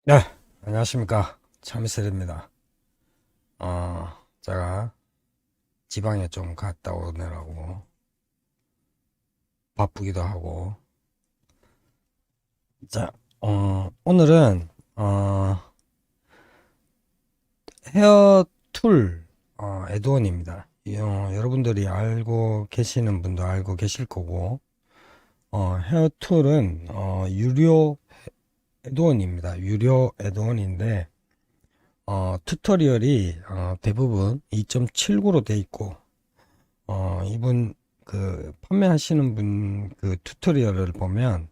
네, 안녕하십니까. 참이슬입니다. 제가 지방에 좀 갔다 오느라고 바쁘기도 하고. 자, 오늘은, 헤어 툴, 에드원입니다. 여러분들이 알고 계시는 분도 알고 계실 거고, 헤어 툴은, 유료 에드원입니다. 유료 에드원인데, 튜토리얼이, 대부분 2.79로 돼 있고, 이분 판매하시는 분 그 튜토리얼을 보면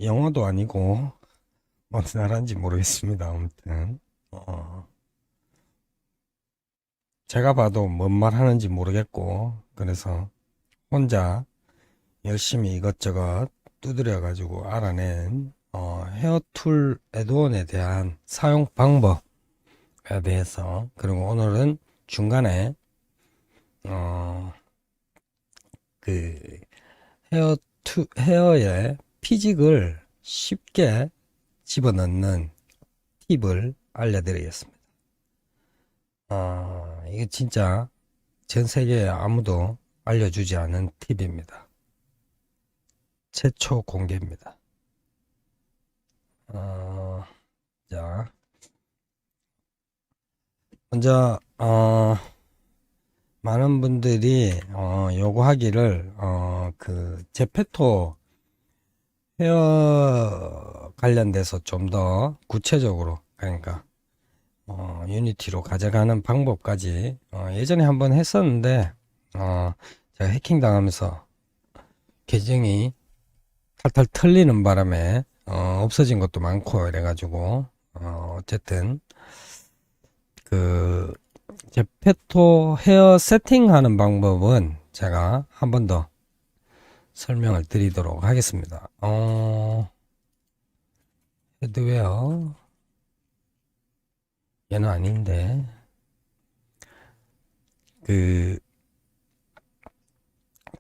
영어도 아니고 어느 나라인지 모르겠습니다. 아무튼 제가 봐도 뭔 말 하는지 모르겠고, 그래서 혼자 열심히 이것저것 두드려 가지고 알아낸 헤어툴 애드온에 대한 사용 방법에 대해서, 그리고 오늘은 중간에 어, 그 헤어에 피직을 쉽게 집어넣는 팁을 알려드리겠습니다. 이게 진짜 전 세계에 아무도 알려주지 않은 팁입니다. 최초 공개입니다. 어, 자, 먼저, 많은 분들이, 요구하기를, 제페토 헤어 관련돼서 좀 더 구체적으로, 그러니까, 유니티로 가져가는 방법까지 예전에 한번 했었는데 제가 해킹 당하면서 계정이 탈탈 털리는 바람에 없어진 것도 많고 이래가지고 어쨌든 그 제페토 헤어 세팅하는 방법은 제가 한 번 더 설명을 드리도록 하겠습니다. 헤드웨어 얘는 아닌데 그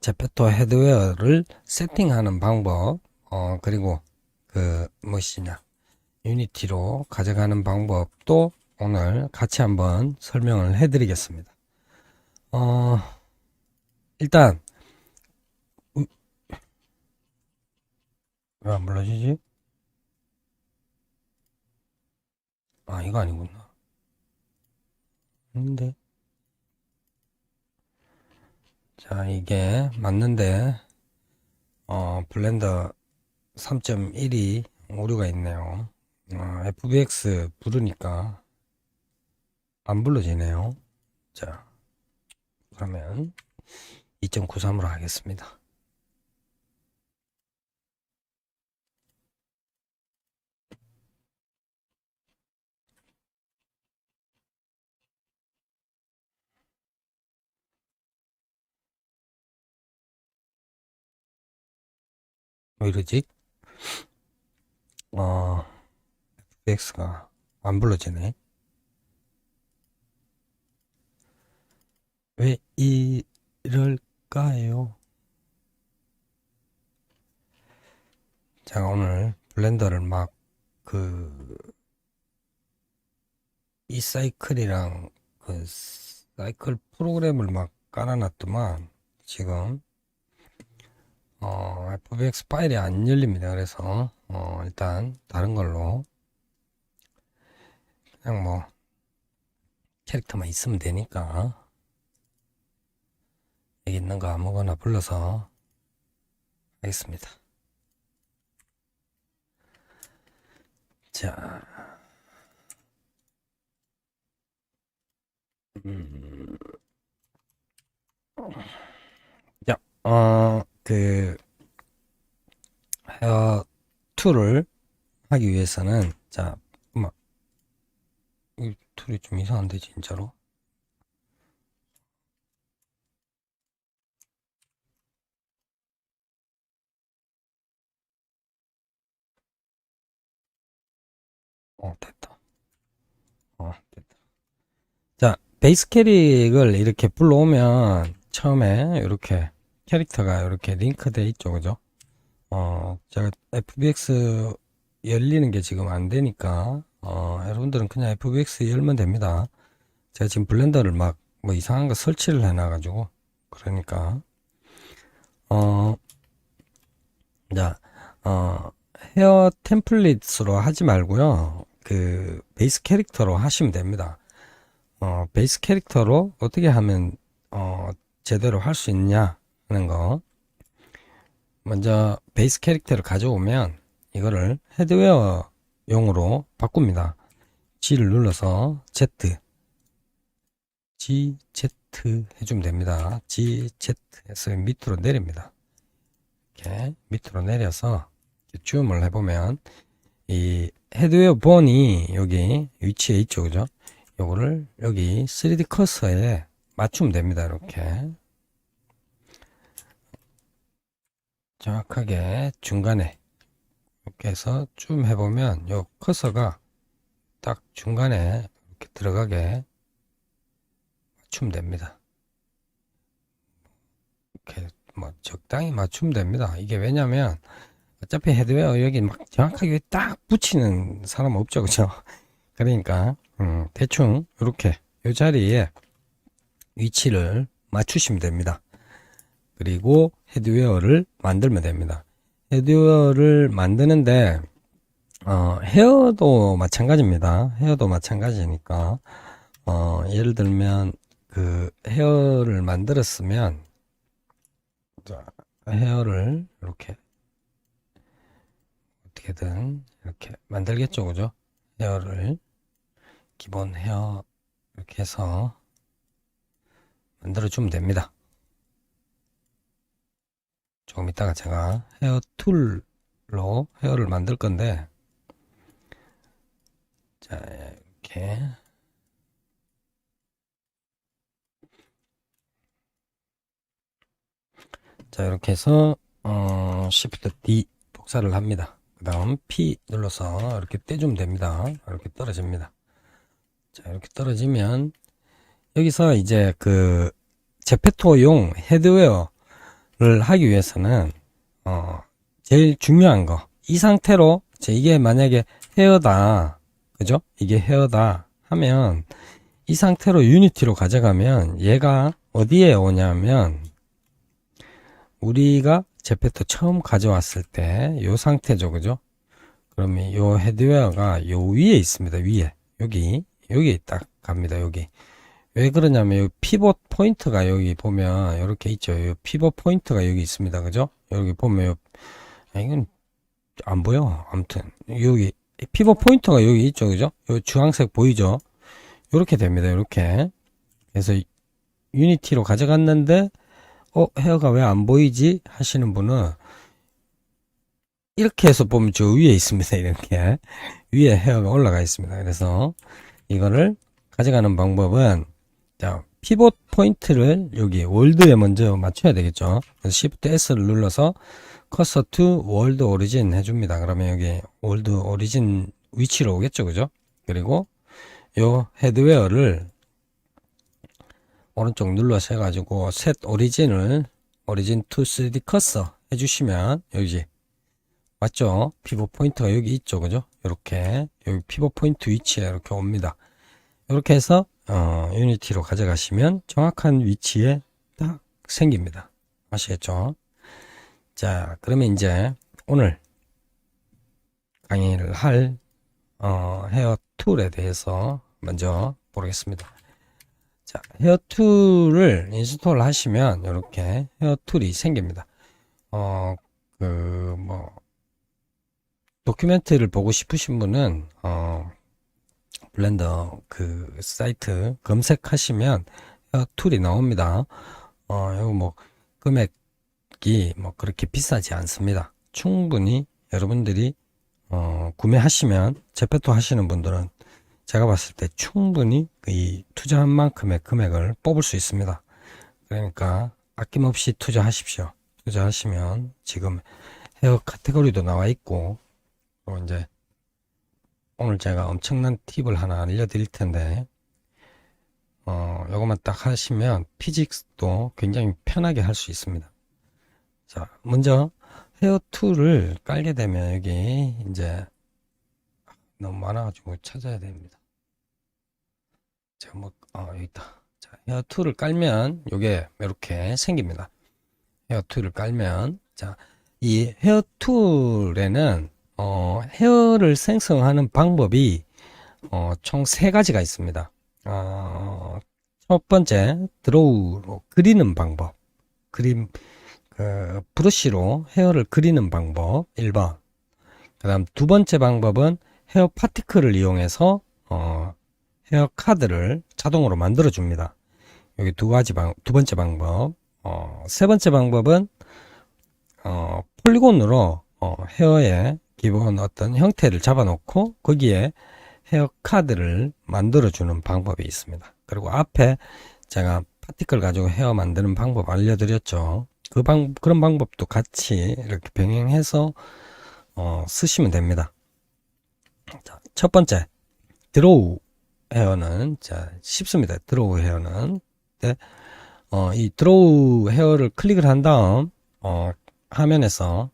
제페토 헤드웨어를 세팅하는 방법, 그리고 무엇이냐, 유니티로 가져가는 방법도 오늘 같이 한번 설명을 해드리겠습니다. 일단, 왜 안 불러지지? 이거 아니구나. 근데, 자, 이게 맞는데, 블렌더 3.1이 오류가 있네요. FBX 부르니까 안 불러지네요. 자, 그러면 2.93으로 하겠습니다. 왜 이러지? FBX가 안 불러지네. 왜 이럴까요? 제가 오늘 블렌더를 막 이 사이클이랑 사이클 프로그램을 막 깔아놨더만 지금 FBX 파일이 안 열립니다. 그래서 일단 다른 걸로 그냥 뭐 캐릭터만 있으면 되니까 여기 있는 거 아무거나 불러서 하겠습니다. 자, 음, 자, 헤어 툴을 하기 위해서는, 자, 이 툴이 좀 이상한데, 진짜로? 됐다. 됐다. 자, 베이스 캐릭을 이렇게 불러오면, 처음에 이렇게 캐릭터가 이렇게 링크돼 있죠, 그죠? 제가 FBX 열리는 게 지금 안 되니까, 여러분들은 그냥 FBX 열면 됩니다. 제가 지금 블렌더를 막, 뭐 이상한 거 설치를 해놔가지고, 그러니까, 자, 헤어 템플릿으로 하지 말고요. 그, 베이스 캐릭터로 하시면 됩니다. 베이스 캐릭터로 어떻게 하면, 제대로 할 수 있냐 하는 거. 먼저, 베이스 캐릭터를 가져오면, 이거를 헤드웨어용으로 바꿉니다. G를 눌러서 GZ 해주면 됩니다. GZ 해서 밑으로 내립니다. 이렇게 밑으로 내려서 줌을 해보면 이 헤드웨어 본이 여기 위치에 있죠, 그죠? 요거를 여기 3D 커서에 맞추면 됩니다. 이렇게 정확하게 중간에 이렇게 해서 줌 해보면 요 커서가 딱 중간에 이렇게 들어가게 맞추면 됩니다. 이렇게 뭐 적당히 맞추면 됩니다. 이게 왜냐면 어차피 헤드웨어 여기 막 정확하게 딱 붙이는 사람 없죠, 그죠? 그러니까 대충 이렇게 이 자리에 위치를 맞추시면 됩니다. 그리고 헤드웨어를 만들면 됩니다. 헤드웨어를 만드는데 헤어도 마찬가지입니다. 헤어도 마찬가지니까 예를 들면 그 헤어를 만들었으면 자, 헤어를 이렇게 어떻게든 이렇게 만들겠죠, 그죠? 헤어를 기본 헤어 이렇게 해서 만들어 주면 됩니다. 조금 이따가 제가 헤어 툴로 헤어를 만들 건데 자 이렇게 자 이렇게 해서 Shift D 복사를 합니다. 그 다음 P 눌러서 이렇게 떼주면 됩니다. 이렇게 떨어집니다. 자 이렇게 떨어지면 여기서 이제 그 제페토용 헤드웨어를 하기 위해서는 제일 중요한 거 이 상태로 이게 만약에 헤어다, 그죠? 이게 헤어다 하면 이 상태로 유니티로 가져가면 얘가 어디에 오냐면 우리가 제페토 처음 가져왔을 때 요 상태죠, 그죠? 그러면 요 헤드웨어가 요 위에 있습니다. 위에 여기 딱 갑니다. 여기 왜 그러냐면 요 피벗 포인트가 여기 보면 이렇게 있죠. 요 피벗 포인트가 여기 있습니다. 그죠? 여기 보면 요 이건 안 보여. 아무튼 여기 피벗 포인트가 여기 있죠. 그죠? 요 주황색 보이죠? 이렇게 됩니다. 이렇게. 그래서 유니티로 가져갔는데 헤어가 왜 안 보이지? 하시는 분은 이렇게 해서 보면 저 위에 있습니다. 이렇게 위에 헤어가 올라가 있습니다. 그래서 이거를 가져가는 방법은 자, 피벗 포인트를 여기 월드에 먼저 맞춰야 되겠죠. 그래서 Shift S를 눌러서 커서 to 월드 오리진 해줍니다. 그러면 여기 월드 오리진 위치로 오겠죠, 그죠? 그리고 요 헤드웨어를 오른쪽 눌러서 해가지고 set 오리진을 오리진 to 3D 커서 해주시면 여기 맞죠? 피벗 포인트가 여기 있죠, 그죠? 이렇게 여기 피벗 포인트 위치에 이렇게 옵니다. 이렇게 해서 유니티로 가져가시면 정확한 위치에 딱 생깁니다. 아시겠죠? 자, 그러면 이제 오늘 강의를 할 헤어 툴에 대해서 먼저 보겠습니다. 자, 헤어 툴을 인스톨 하시면 이렇게 헤어 툴이 생깁니다. 도큐멘트를 보고 싶으신 분은 블렌더 그 사이트 검색하시면 헤어 툴이 나옵니다. 이거 뭐 금액이 뭐 그렇게 비싸지 않습니다. 충분히 여러분들이 구매하시면 제페토 하시는 분들은 제가 봤을 때 충분히 이 투자한 만큼의 금액을 뽑을 수 있습니다. 그러니까 아낌없이 투자하십시오. 투자하시면 지금 헤어 카테고리도 나와 있고 또 이제 오늘 제가 엄청난 팁을 하나 알려드릴 텐데 요것만 딱 하시면 피직스도 굉장히 편하게 할 수 있습니다. 자, 먼저 헤어 툴을 깔게 되면 여기 이제 너무 많아가지고 찾아야 됩니다. 제가 뭐, 여기 있다. 자, 헤어 툴을 깔면 요게 이렇게 생깁니다. 헤어 툴을 깔면, 자, 이 헤어 툴에는, 헤어를 생성하는 방법이, 총 세 가지가 있습니다. 첫 번째, 드로우로 그리는 방법. 브러쉬로 헤어를 그리는 방법 1번. 그 다음 두 번째 방법은 헤어 파티클을 이용해서 헤어 카드를 자동으로 만들어 줍니다. 여기 두 번째 방법. 세 번째 방법은 폴리곤으로 헤어의 기본 어떤 형태를 잡아놓고 거기에 헤어 카드를 만들어 주는 방법이 있습니다. 그리고 앞에 제가 파티클 가지고 헤어 만드는 방법 알려드렸죠. 그런 방법도 같이 이렇게 병행해서 쓰시면 됩니다. 자, 첫 번째 드로우 헤어는 쉽습니다. 드로우 헤어는 이 드로우 헤어를 클릭을 한 다음 화면에서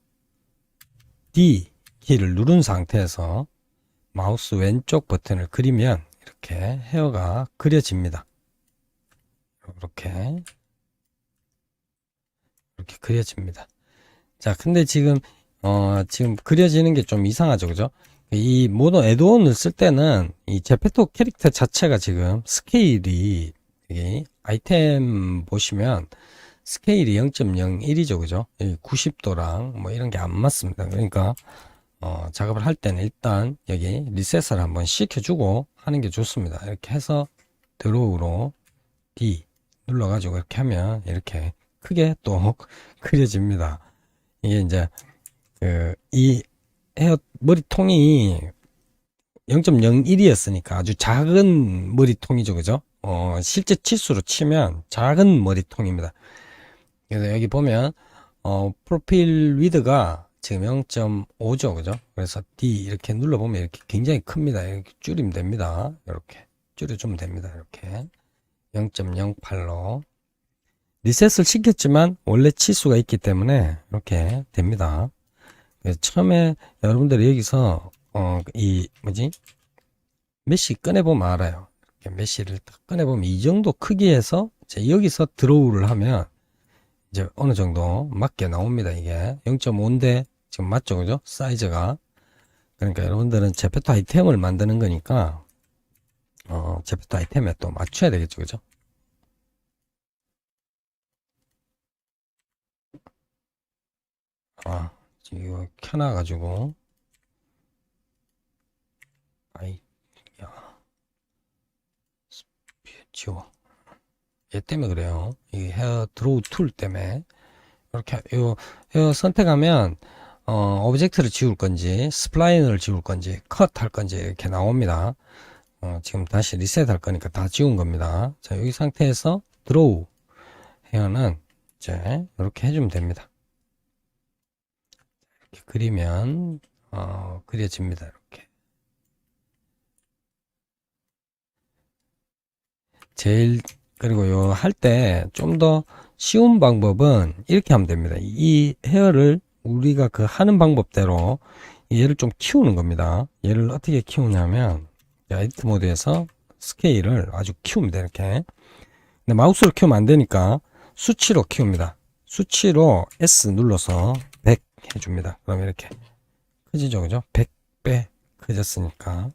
D 키를 누른 상태에서 마우스 왼쪽 버튼을 그리면 이렇게 헤어가 그려집니다. 이렇게 그려집니다. 자, 근데 지금 그려지는 게 좀 이상하죠, 그죠? 이 모든 애드온을 쓸 때는 이 제페토 캐릭터 자체가 지금 스케일이 아이템 보시면 스케일이 0.01이죠, 그죠? 90도랑 뭐 이런 게 안 맞습니다. 그러니까 작업을 할 때는 일단 여기 리셋을 한번 시켜주고 하는 게 좋습니다. 이렇게 해서 드로우로 D 눌러가지고 이렇게 하면 이렇게 크게 또 그려집니다. 이게 이제 이 헤어 머리통이 0.01이었으니까 아주 작은 머리통이죠, 그죠? 실제 치수로 치면 작은 머리통입니다. 그래서 여기 보면 프로필 위드가 지금 0.5죠, 그죠? 그래서 D 이렇게 눌러보면 이렇게 굉장히 큽니다. 이렇게 줄이면 됩니다. 이렇게 줄여주면 됩니다. 이렇게 0.08로 리셋을 시켰지만 원래 치수가 있기 때문에 이렇게 됩니다. 처음에 여러분들이 여기서 메쉬 꺼내보면 알아요. 이렇게 메쉬를 딱 꺼내보면 이 정도 크기에서 여기서 드로우를 하면 이제 어느 정도 맞게 나옵니다. 이게 0.5인데 지금 맞죠, 그죠? 사이즈가. 그러니까 여러분들은 제페토 아이템을 만드는 거니까 제페토 아이템에 또 맞춰야 되겠죠, 그죠? 지금 이거 켜놔가지고 지워. 얘 때문에 그래요. 이 헤어 드로우 툴 때문에. 이렇게 요 헤어 선택하면 오브젝트를 지울 건지 스플라인을 지울 건지 컷 할 건지 이렇게 나옵니다. 지금 다시 리셋 할 거니까 다 지운 겁니다. 자, 여기 상태에서 드로우 헤어는 이제 이렇게 해주면 됩니다. 이렇게 그리면 그려집니다. 이렇게. 그리고 요 할 때 좀 더 쉬운 방법은 이렇게 하면 됩니다. 이 헤어를 우리가 그 하는 방법대로 얘를 좀 키우는 겁니다. 얘를 어떻게 키우냐면 에디트 모드에서 스케일을 아주 키웁니다. 이렇게. 근데 마우스로 키우면 안 되니까 수치로 키웁니다. 수치로 S 눌러서 100 해줍니다. 그럼 이렇게 커지죠, 그죠? 100배 커졌으니까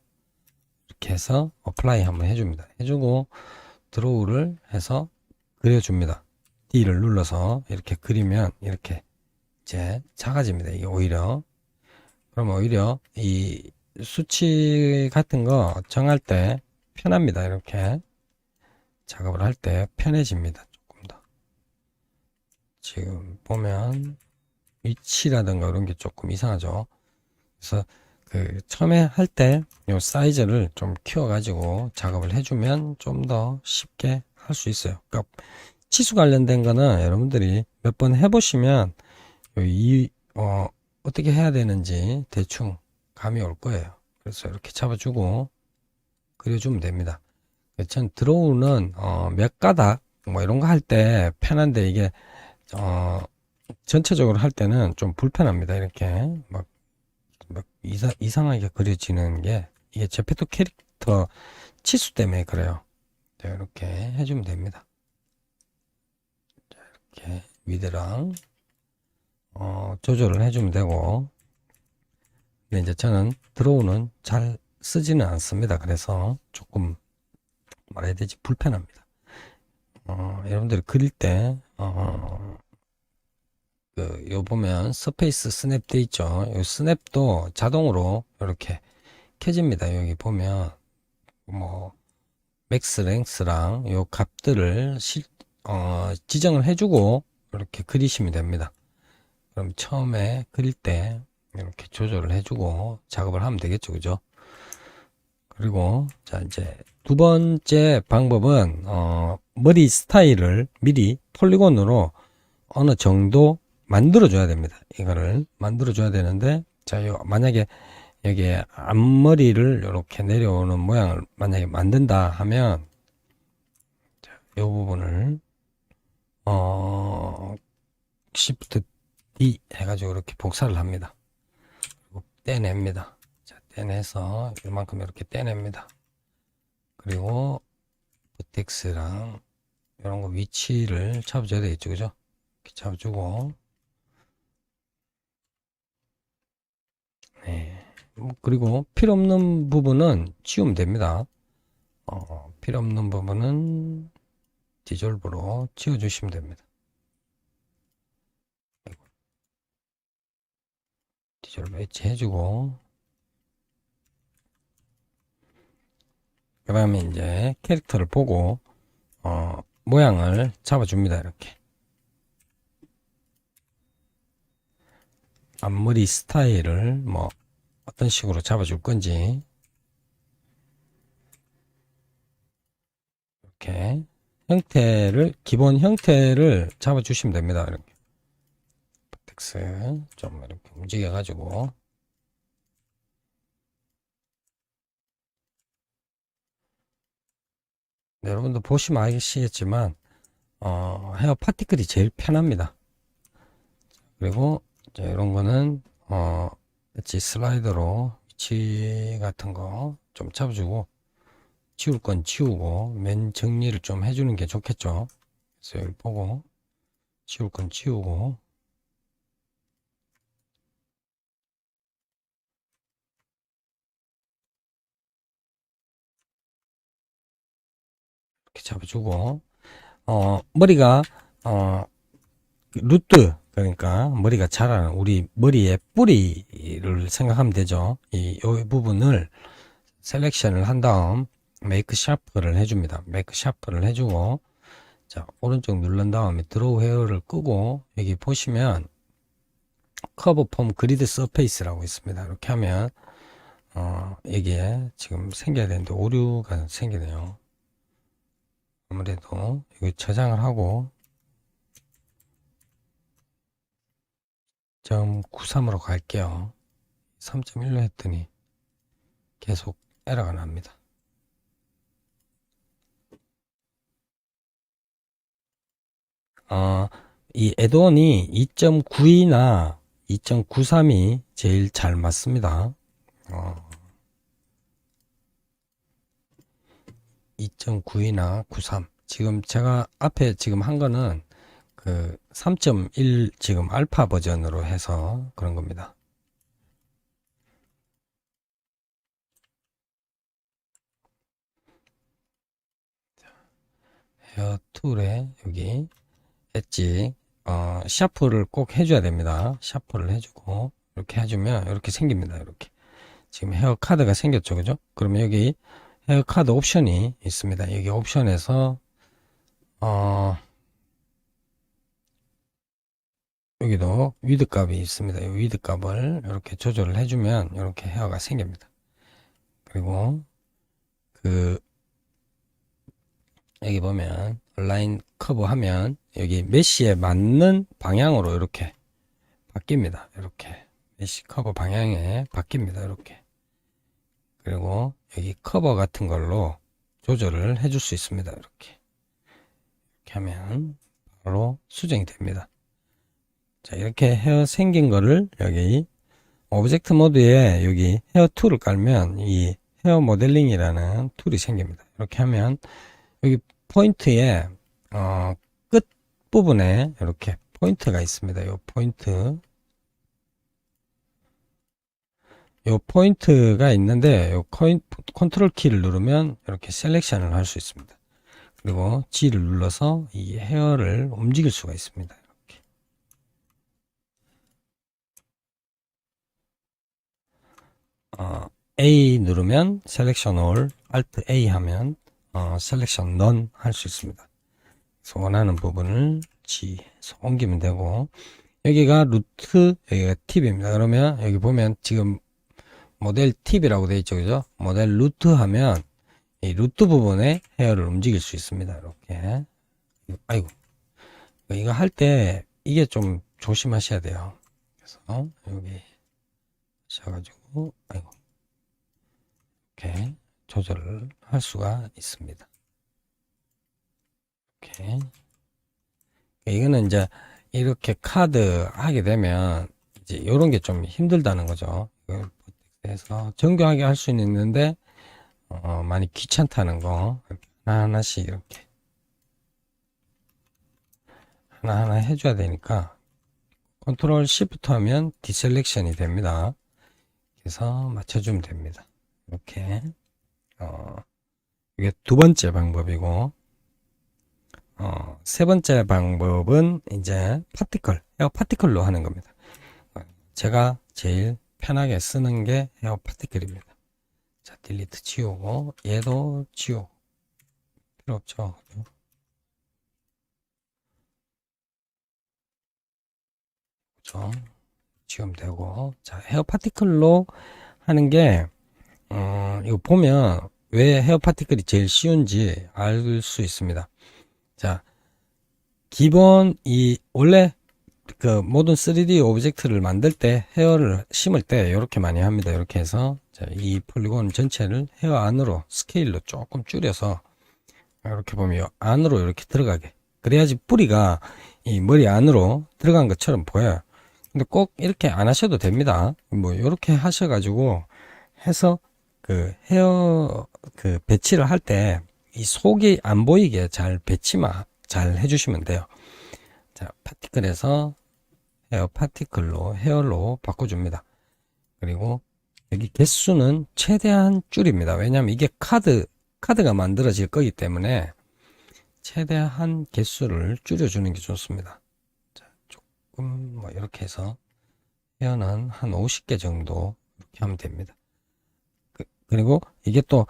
이렇게 해서 어플라이 한번 해줍니다. 해주고 드로우를 해서 그려줍니다. D를 눌러서 이렇게 그리면 이렇게 이제 작아집니다. 이게 오히려. 그럼 오히려 이 수치 같은 거 정할 때 편합니다. 이렇게 작업을 할 때 편해집니다. 조금 더. 지금 보면 위치라든가 그런 게 조금 이상하죠. 그래서 처음에 할 때 이 사이즈를 좀 키워가지고 작업을 해주면 좀 더 쉽게 할 수 있어요. 그러니까 치수 관련된 거는 여러분들이 몇 번 해보시면 어떻게 해야 되는지 대충 감이 올 거예요. 그래서 이렇게 잡아주고 그려주면 됩니다. 전 드로우는 몇 가닥 뭐 이런 거 할 때 편한데 이게 전체적으로 할 때는 좀 불편합니다. 이렇게 막 이상하게 그려지는 게 이게 제페토 캐릭터 치수 때문에 그래요. 자, 이렇게 해주면 됩니다. 자, 이렇게 위드랑 조절을 해주면 되고. 근데 이제 저는 드로우는 잘 쓰지는 않습니다. 그래서 조금 말해야 되지 불편합니다. 여러분들이 그릴 때 요 보면 스페이스 스냅 돼 있죠. 요 스냅도 자동으로 이렇게 켜집니다. 여기 보면 뭐 맥스 랭스랑 요 값들을 지정을 해주고 이렇게 그리시면 됩니다. 그럼 처음에 그릴 때 이렇게 조절을 해주고 작업을 하면 되겠죠, 그죠? 그리고 자 이제 두 번째 방법은 머리 스타일을 미리 폴리곤으로 어느 정도 만들어 줘야 됩니다. 이거를 만들어 줘야 되는데, 자 만약에 여기에 앞머리를 이렇게 내려오는 모양을 만약에 만든다 하면, 자, 이 부분을 Shift D 해가지고 이렇게 복사를 합니다. 그리고 떼냅니다. 자, 떼내서 이만큼 이렇게 떼냅니다. 그리고 버텍스랑 이런 거 위치를 잡아줘야 되겠죠, 그죠? 이렇게 잡아주고, 네. 그리고 필요 없는 부분은 지우면 됩니다. 필요 없는 부분은 디졸브로 지워주시면 됩니다. 디졸브 엣지 해주고, 그 다음에 이제 캐릭터를 보고 모양을 잡아줍니다. 이렇게 앞머리 스타일을 뭐 어떤 식으로 잡아줄 건지 이렇게 형태를 기본 형태를 잡아주시면 됩니다. 이렇게 텍스 좀 이렇게 움직여 가지고 네, 여러분도 보시면 아시겠지만 헤어 파티클이 제일 편합니다. 그리고 이런 거는 엣지 슬라이더로 위치 같은 거 좀 잡아주고 지울 건 지우고 맨 정리를 좀 해주는 게 좋겠죠. 그래서 여기 보고 지울 건 지우고 이렇게 잡아주고 머리가 루트 그러니까 머리가 자라는 우리 머리의 뿌리를 생각하면 되죠. 이 부분을 셀렉션을 한 다음 메이크 샤프를 해줍니다. 메이크 샤프를 해주고 자 오른쪽 누른 다음에 드로우 헤어를 끄고 여기 보시면 커브 폼 그리드 서페이스라고 있습니다. 이렇게 하면 여기에 지금 생겨야 되는데 오류가 생기네요. 아무래도 여기 저장을 하고 0.93으로 갈게요. 3.1로 했더니 계속 에러가 납니다. 이 애드온이 2.92나 2.93이 제일 잘 맞습니다. 2.92나 93. 지금 제가 앞에 지금 한 거는 그 3.1 지금 알파 버전으로 해서 그런 겁니다. 헤어 툴에 여기 엣지 샤프를 꼭 해줘야 됩니다. 샤프를 해주고 이렇게 해주면 이렇게 생깁니다. 이렇게 지금 헤어 카드가 생겼죠, 그죠? 그러면 여기 헤어 카드 옵션이 있습니다. 여기 옵션에서 여기도 위드 값이 있습니다. 이 위드 값을 이렇게 조절을 해주면 이렇게 헤어가 생깁니다. 그리고 여기 보면 라인 커브 하면 여기 메쉬에 맞는 방향으로 이렇게 바뀝니다. 이렇게 메쉬 커브 방향에 바뀝니다. 이렇게. 그리고 여기 커버 같은 걸로 조절을 해줄 수 있습니다. 이렇게 하면 바로 수정이 됩니다. 자, 이렇게 헤어 생긴 거를 여기 오브젝트 모드에 여기 헤어 툴을 깔면 이 헤어 모델링이라는 툴이 생깁니다. 이렇게 하면 여기 포인트에 끝 부분에 이렇게 포인트가 있습니다. 요 포인트가 있는데 요 컨트롤 키를 누르면 이렇게 셀렉션을 할 수 있습니다. 그리고 G를 눌러서 이 헤어를 움직일 수가 있습니다. 이렇게. A 누르면 셀렉션 올, Alt A 하면 셀렉션 넌 할 수 있습니다. 그래서 원하는 부분을 G에서 옮기면 되고, 여기가 루트, 여기가 팁입니다. 그러면 여기 보면 지금 모델 팁이라고 되어 있죠. 그죠? 모델 루트 하면 이 루트 부분에 헤어를 움직일 수 있습니다. 이렇게. 아이고. 이거 할 때 이게 좀 조심하셔야 돼요. 그래서 여기 하셔가지고, 아이고. 이렇게 조절을 할 수가 있습니다. 이렇게. 이거는 이제 이렇게 카드 하게 되면 이제 이런 게 좀 힘들다는 거죠. 그래서 정교하게 할 수는 있는데 많이 귀찮다는 거 하나하나씩 이렇게 하나하나 해줘야 되니까 컨트롤 시프트 하면 디셀렉션이 됩니다. 그래서 맞춰주면 됩니다. 이렇게 이게 두 번째 방법이고, 세 번째 방법은 이제 헤어 파티클로 하는 겁니다. 제가 제일 편하게 쓰는 게 헤어 파티클입니다. 자, 딜리트 지우고, 얘도 지우고, 필요 없죠. 그렇죠? 지우면 되고. 자, 헤어 파티클로 하는 게, 이거 보면 왜 헤어 파티클이 제일 쉬운지 알 수 있습니다. 자, 기본 원래 그 모든 3D 오브젝트를 만들 때 헤어를 심을 때 이렇게 많이 합니다. 이렇게 해서 자, 이 폴리곤 전체를 헤어 안으로 스케일로 조금 줄여서 이렇게 보면 안으로 이렇게 들어가게, 그래야지 뿌리가 이 머리 안으로 들어간 것처럼 보여요. 근데 꼭 이렇게 안 하셔도 됩니다. 뭐 이렇게 하셔가지고 해서 그 헤어 그 배치를 할 때 이 속이 안 보이게 잘 잘 해주시면 돼요. 자, 파티클에서 헤어 파티클로 헤어로 바꿔줍니다. 그리고 여기 개수는 최대한 줄입니다. 왜냐하면 이게 카드가 만들어질 거기 때문에 최대한 개수를 줄여주는 게 좋습니다. 자, 조금 뭐 이렇게 해서 헤어는 한 50개 정도 이렇게 하면 됩니다. 그리고 이게 또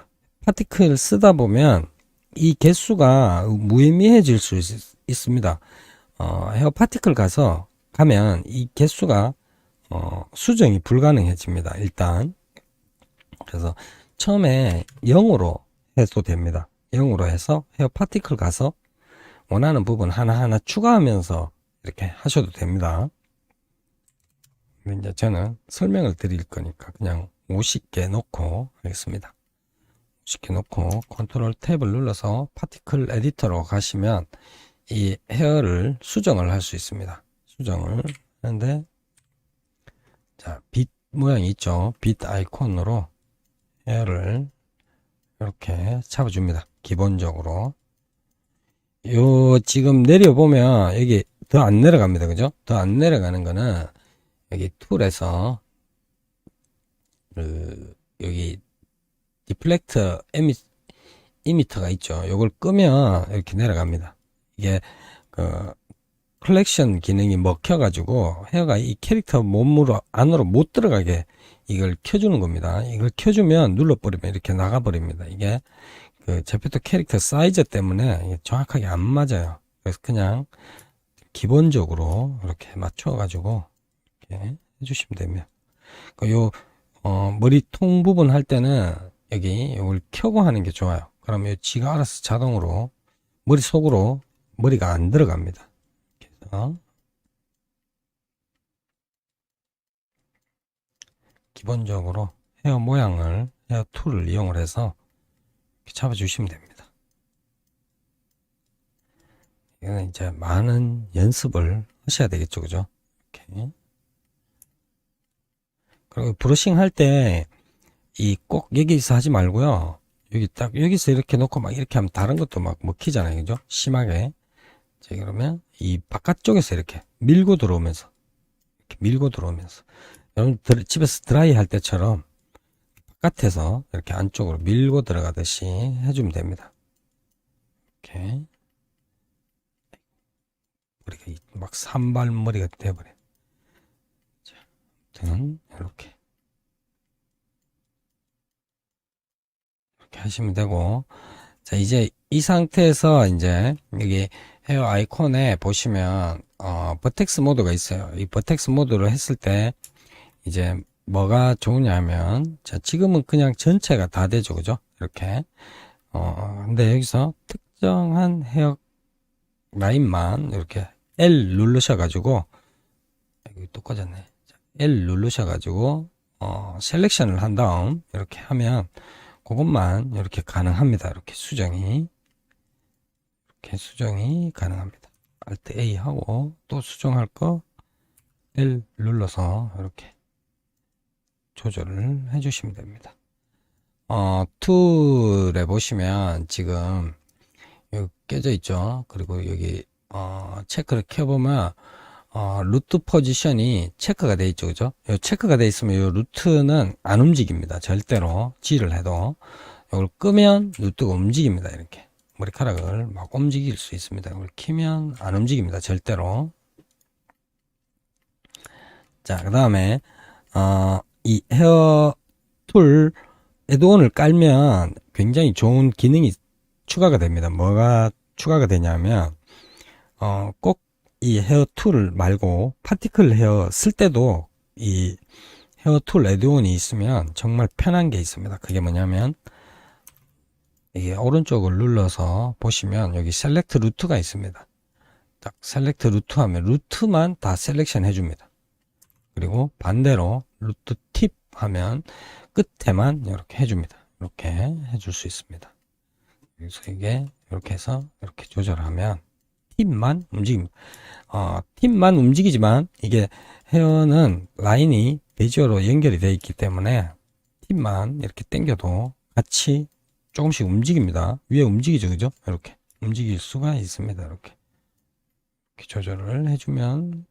파티클 쓰다 보면 이 개수가 무의미해질 수 있습니다. 헤어 파티클 가면 이 개수가 수정이 불가능해집니다. 일단. 그래서 처음에 0으로 해도 됩니다. 0으로 해서 헤어 파티클 가서 원하는 부분 하나하나 추가하면서 이렇게 하셔도 됩니다. 이제 저는 설명을 드릴 거니까 그냥 50개 놓고 하겠습니다. 50개 놓고 컨트롤 탭을 눌러서 파티클 에디터로 가시면 이 헤어를 수정을 할 수 있습니다. 수정을 하는데, 자, 빛 모양이 있죠. 빛 아이콘으로 헤어를 이렇게 잡아줍니다. 기본적으로. 지금 내려보면 여기 더 안 내려갑니다. 그죠? 더 안 내려가는 거는 여기 툴에서 여기 디플렉터 이미터가 있죠. 이걸 끄면 이렇게 내려갑니다. 이게 컬렉션 기능이 먹혀가지고 헤어가 이 캐릭터 몸으로 안으로 못 들어가게 이걸 켜주는 겁니다. 이걸 켜주면 눌러버리면 이렇게 나가버립니다. 이게 그 제페토 캐릭터 사이즈 때문에 정확하게 안 맞아요. 그래서 그냥 기본적으로 이렇게 맞춰가지고 이렇게 해주시면 됩니다. 머리통 부분 할 때는 여기 이걸 켜고 하는 게 좋아요. 그러면 지가 알아서 자동으로 머릿속으로 머리가 안 들어갑니다. 그래서 기본적으로 헤어 모양을 헤어 툴을 이용을 해서 이렇게 잡아주시면 됩니다. 이거는 이제 많은 연습을 하셔야 되겠죠, 그죠? 이렇게. 그리고 브러싱 할 때 이 꼭 여기서 하지 말고요. 여기 딱 여기서 이렇게 놓고 막 이렇게 하면 다른 것도 막 먹히잖아요. 그죠? 심하게. 자, 그러면 이 바깥쪽에서 이렇게 밀고 들어오면서 이렇게 밀고 들어오면서 여러분 집에서 드라이 할 때처럼 바깥에서 이렇게 안쪽으로 밀고 들어가듯이 해주면 됩니다. 이렇게 머리가 막 산발머리가 돼버려. 자, 아무튼 이렇게 하시면 되고, 자, 이제 이 상태에서 이제 여기 헤어 아이콘에 보시면 버텍스 모드가 있어요. 이 버텍스 모드로 했을 때 이제 뭐가 좋으냐면, 자, 지금은 그냥 전체가 다 되죠. 그죠? 이렇게. 근데 여기서 특정한 헤어 라인만 이렇게 L 누르셔가지고, 여기 또 꺼졌네. 자, L 누르셔가지고, 셀렉션을 한 다음, 이렇게 하면, 그것만 이렇게 가능합니다. 이렇게 수정이 가능합니다. Alt A 하고 또 수정할 거 L 눌러서 이렇게 조절을 해주시면 됩니다. 툴에 보시면 지금 여기 깨져 있죠. 그리고 여기 체크를 켜보면 루트 포지션이 체크가 돼 있죠. 그죠? 요 체크가 돼 있으면 요 루트는 안 움직입니다. 절대로 G를 해도 이걸 끄면 루트가 움직입니다. 이렇게 머리카락을 막 움직일 수 있습니다. 이걸 키면 안 움직입니다. 절대로. 자, 그 다음에 이 헤어 툴 애드온을 깔면 굉장히 좋은 기능이 추가가 됩니다. 뭐가 추가가 되냐면 꼭 이 헤어 툴 말고 파티클 헤어 쓸 때도 이 헤어 툴 애드온이 있으면 정말 편한 게 있습니다. 그게 뭐냐면 이게 오른쪽을 눌러서 보시면 여기 셀렉트 루트가 있습니다. 딱 셀렉트 루트 하면 루트만 다 셀렉션 해줍니다. 그리고 반대로 루트 팁 하면 끝에만 이렇게 해줍니다. 이렇게 해줄 수 있습니다. 그래서 이게 이렇게 해서 이렇게 조절하면 팁만 움직입니다. 팁만 움직이지만 이게 헤어는 라인이 베지어로 연결이 되어 있기 때문에 팁만 이렇게 당겨도 같이 조금씩 움직입니다. 위에 움직이죠. 그죠? 이렇게 움직일 수가 있습니다. 이렇게 조절을 해주면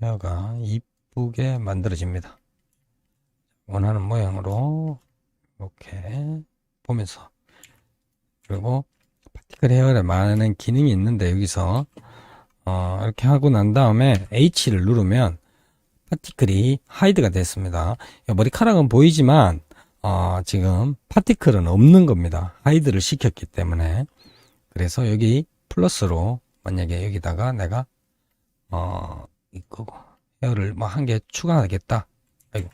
헤어가 이쁘게 만들어집니다. 원하는 모양으로 이렇게 보면서, 그리고 파티클 헤어에 많은 기능이 있는데 여기서 이렇게 하고 난 다음에 H를 누르면 파티클이 하이드가 됐습니다. 머리카락은 보이지만 지금 파티클은 없는 겁니다. 하이드를 시켰기 때문에. 그래서 여기 플러스로 만약에 여기다가 내가 이거고 헤어를 뭐 한 개 추가하겠다. 아이고.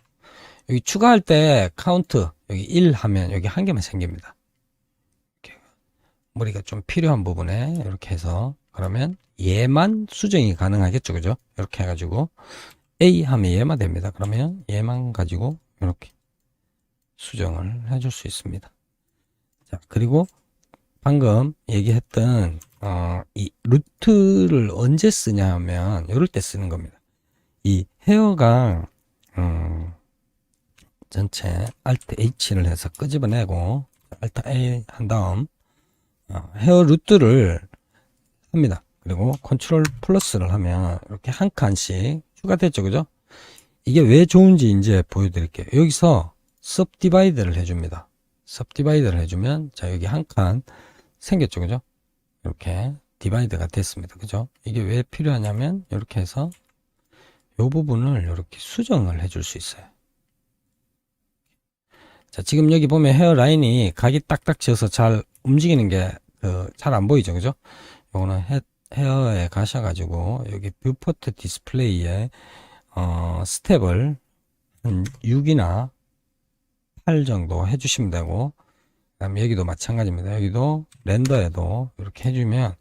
여기 추가할 때 카운트 여기 1 하면 여기 한 개만 생깁니다. 이렇게 머리가 좀 필요한 부분에 이렇게 해서, 그러면 얘만 수정이 가능하겠죠. 그죠? 이렇게 해가지고 A 하면 얘만 됩니다. 그러면 얘만 가지고 이렇게 수정을 해줄 수 있습니다. 자, 그리고 방금 얘기했던 이 루트를 언제 쓰냐 하면 이럴 때 쓰는 겁니다. 이 헤어가 전체 Alt H를 해서 끄집어내고 Alt A 한 다음 헤어 루트를 합니다. 그리고 컨트롤 플러스를 하면 이렇게 한 칸씩 추가됐죠. 그죠? 이게 왜 좋은지 이제 보여드릴게요. 여기서 subdivide를 해줍니다. subdivide를 해주면 자, 여기 한 칸 생겼죠. 그죠? 이렇게 디바이드가 됐습니다. 그죠? 이게 왜 필요하냐면 이렇게 해서 이 부분을 이렇게 수정을 해줄 수 있어요. 자, 지금 여기 보면 헤어라인이 각이 딱딱 지어서 잘 움직이는 게 잘 안 보이죠. 그죠? 요거는 헤어에 가셔가지고 여기 뷰포트 디스플레이에 스텝을 한 6이나 8 정도 해주시면 되고, 그 다음에 여기도 마찬가지입니다. 여기도 렌더에도 이렇게 해주면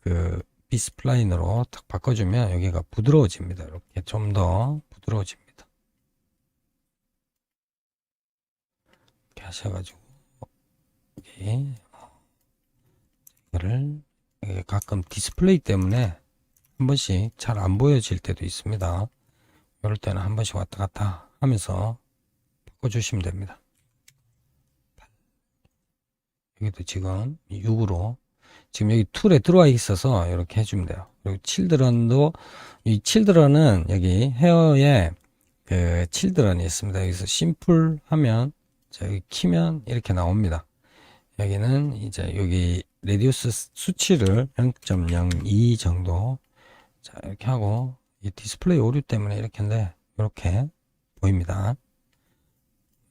그 비스플라인으로 딱 바꿔주면 여기가 부드러워집니다. 이렇게 좀 더 부드러워집니다. 이렇게 하셔가지고 여기 이거를 가끔 디스플레이 때문에 한 번씩 잘 안 보여질 때도 있습니다. 이럴 때는 한 번씩 왔다 갔다 하면서 바꿔주시면 됩니다. 여기도 지금 6으로 지금 여기 툴에 들어와 있어서 이렇게 해주면 돼요. 그리고 칠드런도 이 칠드런은 여기 헤어에 그 칠드런이 있습니다. 여기서 심플 하면 자, 여기 키면 이렇게 나옵니다. 여기는 이제 여기 레디우스 수치를 0.02 정도 자 이렇게 하고 이 디스플레이 오류 때문에 이렇게인데 이렇게 보입니다.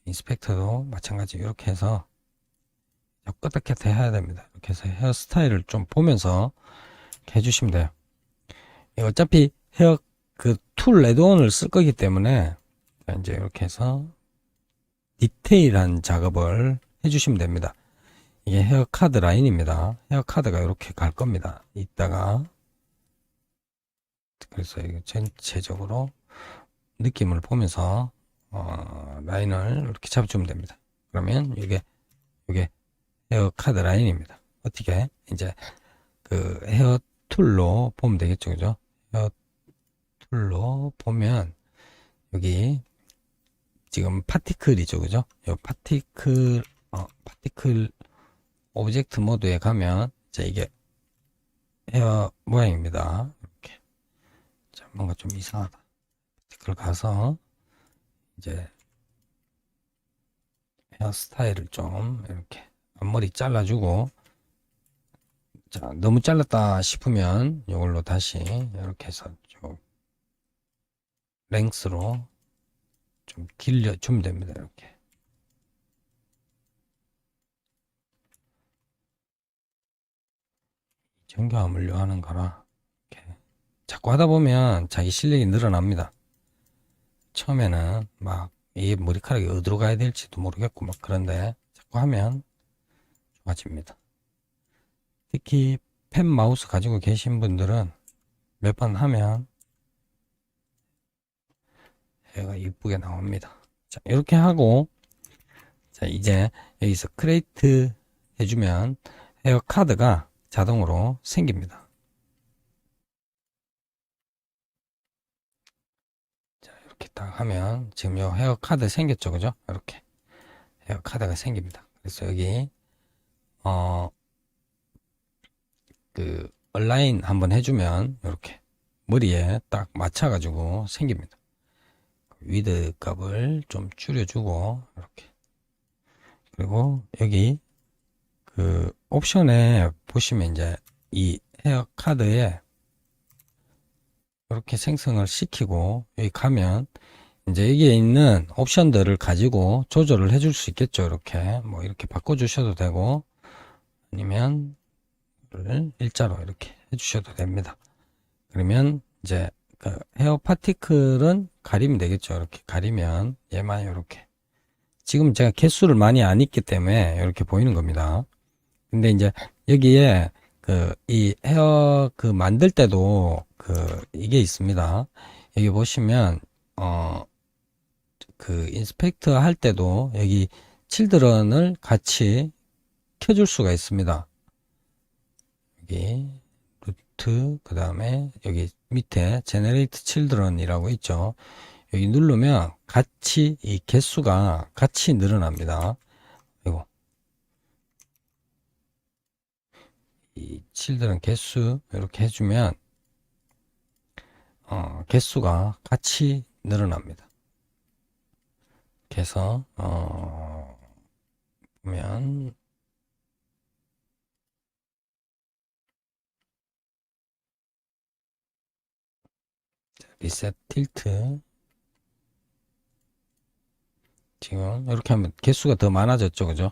인스펙터도 마찬가지 이렇게 해서 끄덕게 해야 됩니다. 이렇게 해서 헤어스타일을 좀 보면서 이렇게 해주시면 돼요. 어차피 헤어 그 툴 레드온을 쓸 거기 때문에 이제 이렇게 해서 디테일한 작업을 해주시면 됩니다. 이게 헤어 카드 라인입니다. 헤어 카드가 이렇게 갈 겁니다. 이따가 그래서 이거 전체적으로 느낌을 보면서 라인을 이렇게 잡아주면 됩니다. 그러면 이게 헤어 카드 라인입니다. 어떻게 이제 그 헤어 툴로 보면 되겠죠, 그죠? 헤어 툴로 보면 여기 지금 파티클이죠, 그죠? 이 파티클 오브젝트 모드에 가면 자 이게 헤어 모양입니다. 이렇게 자 뭔가 좀 이상하다. 파티클 가서 이제 헤어 스타일을 좀 이렇게 앞머리 잘라주고 자 너무 잘랐다 싶으면 이걸로 다시 이렇게 해서 좀 랭스로 좀 길려주면 됩니다. 이렇게 정교함을 요하는 거라 이렇게 자꾸 하다 보면 자기 실력이 늘어납니다. 처음에는 막 이 머리카락이 어디로 가야 될지도 모르겠고 막 그런데 자꾸 하면 좋아집니다. 특히 펜 마우스 가지고 계신 분들은 몇 번 하면 얘가 이쁘게 나옵니다. 자 이렇게 하고 자 이제 여기서 크레이트 해주면 헤어 카드가 자동으로 생깁니다. 자 이렇게 딱 하면 지금 요 헤어 카드 생겼죠, 그죠? 이렇게 헤어 카드가 생깁니다. 그래서 여기 그 얼라인 한번 해주면 이렇게 머리에 딱 맞춰 가지고 생깁니다. 위드 값을 좀 줄여주고 이렇게 그리고 여기 그 옵션에 보시면 이제 이 헤어 카드에 이렇게 생성을 시키고 여기 가면 이제 여기에 있는 옵션들을 가지고 조절을 해줄 수 있겠죠. 이렇게 뭐 이렇게 바꿔 주셔도 되고 아니면 일자로 이렇게 해주셔도 됩니다. 그러면 이제 그 헤어 파티클은 가리면 되겠죠. 이렇게 가리면 얘만 이렇게 지금 제가 개수를 많이 안 있기 때문에 이렇게 보이는 겁니다. 근데 이제 여기에 그 이 헤어 그 만들 때도 그 이게 있습니다. 여기 보시면 그 인스펙터 할 때도 여기 칠드런을 같이 켜줄 수가 있습니다. 여기 루트 그 다음에 여기 밑에 제너레이트 칠드런이라고 있죠. 여기 누르면 같이 이 개수가 같이 늘어납니다. 그리고 이 칠드런 개수 이렇게 해주면 개수가 같이 늘어납니다. 그래서 보면 리셋 틸트 지금 이렇게 하면 개수가 더 많아졌죠, 그죠?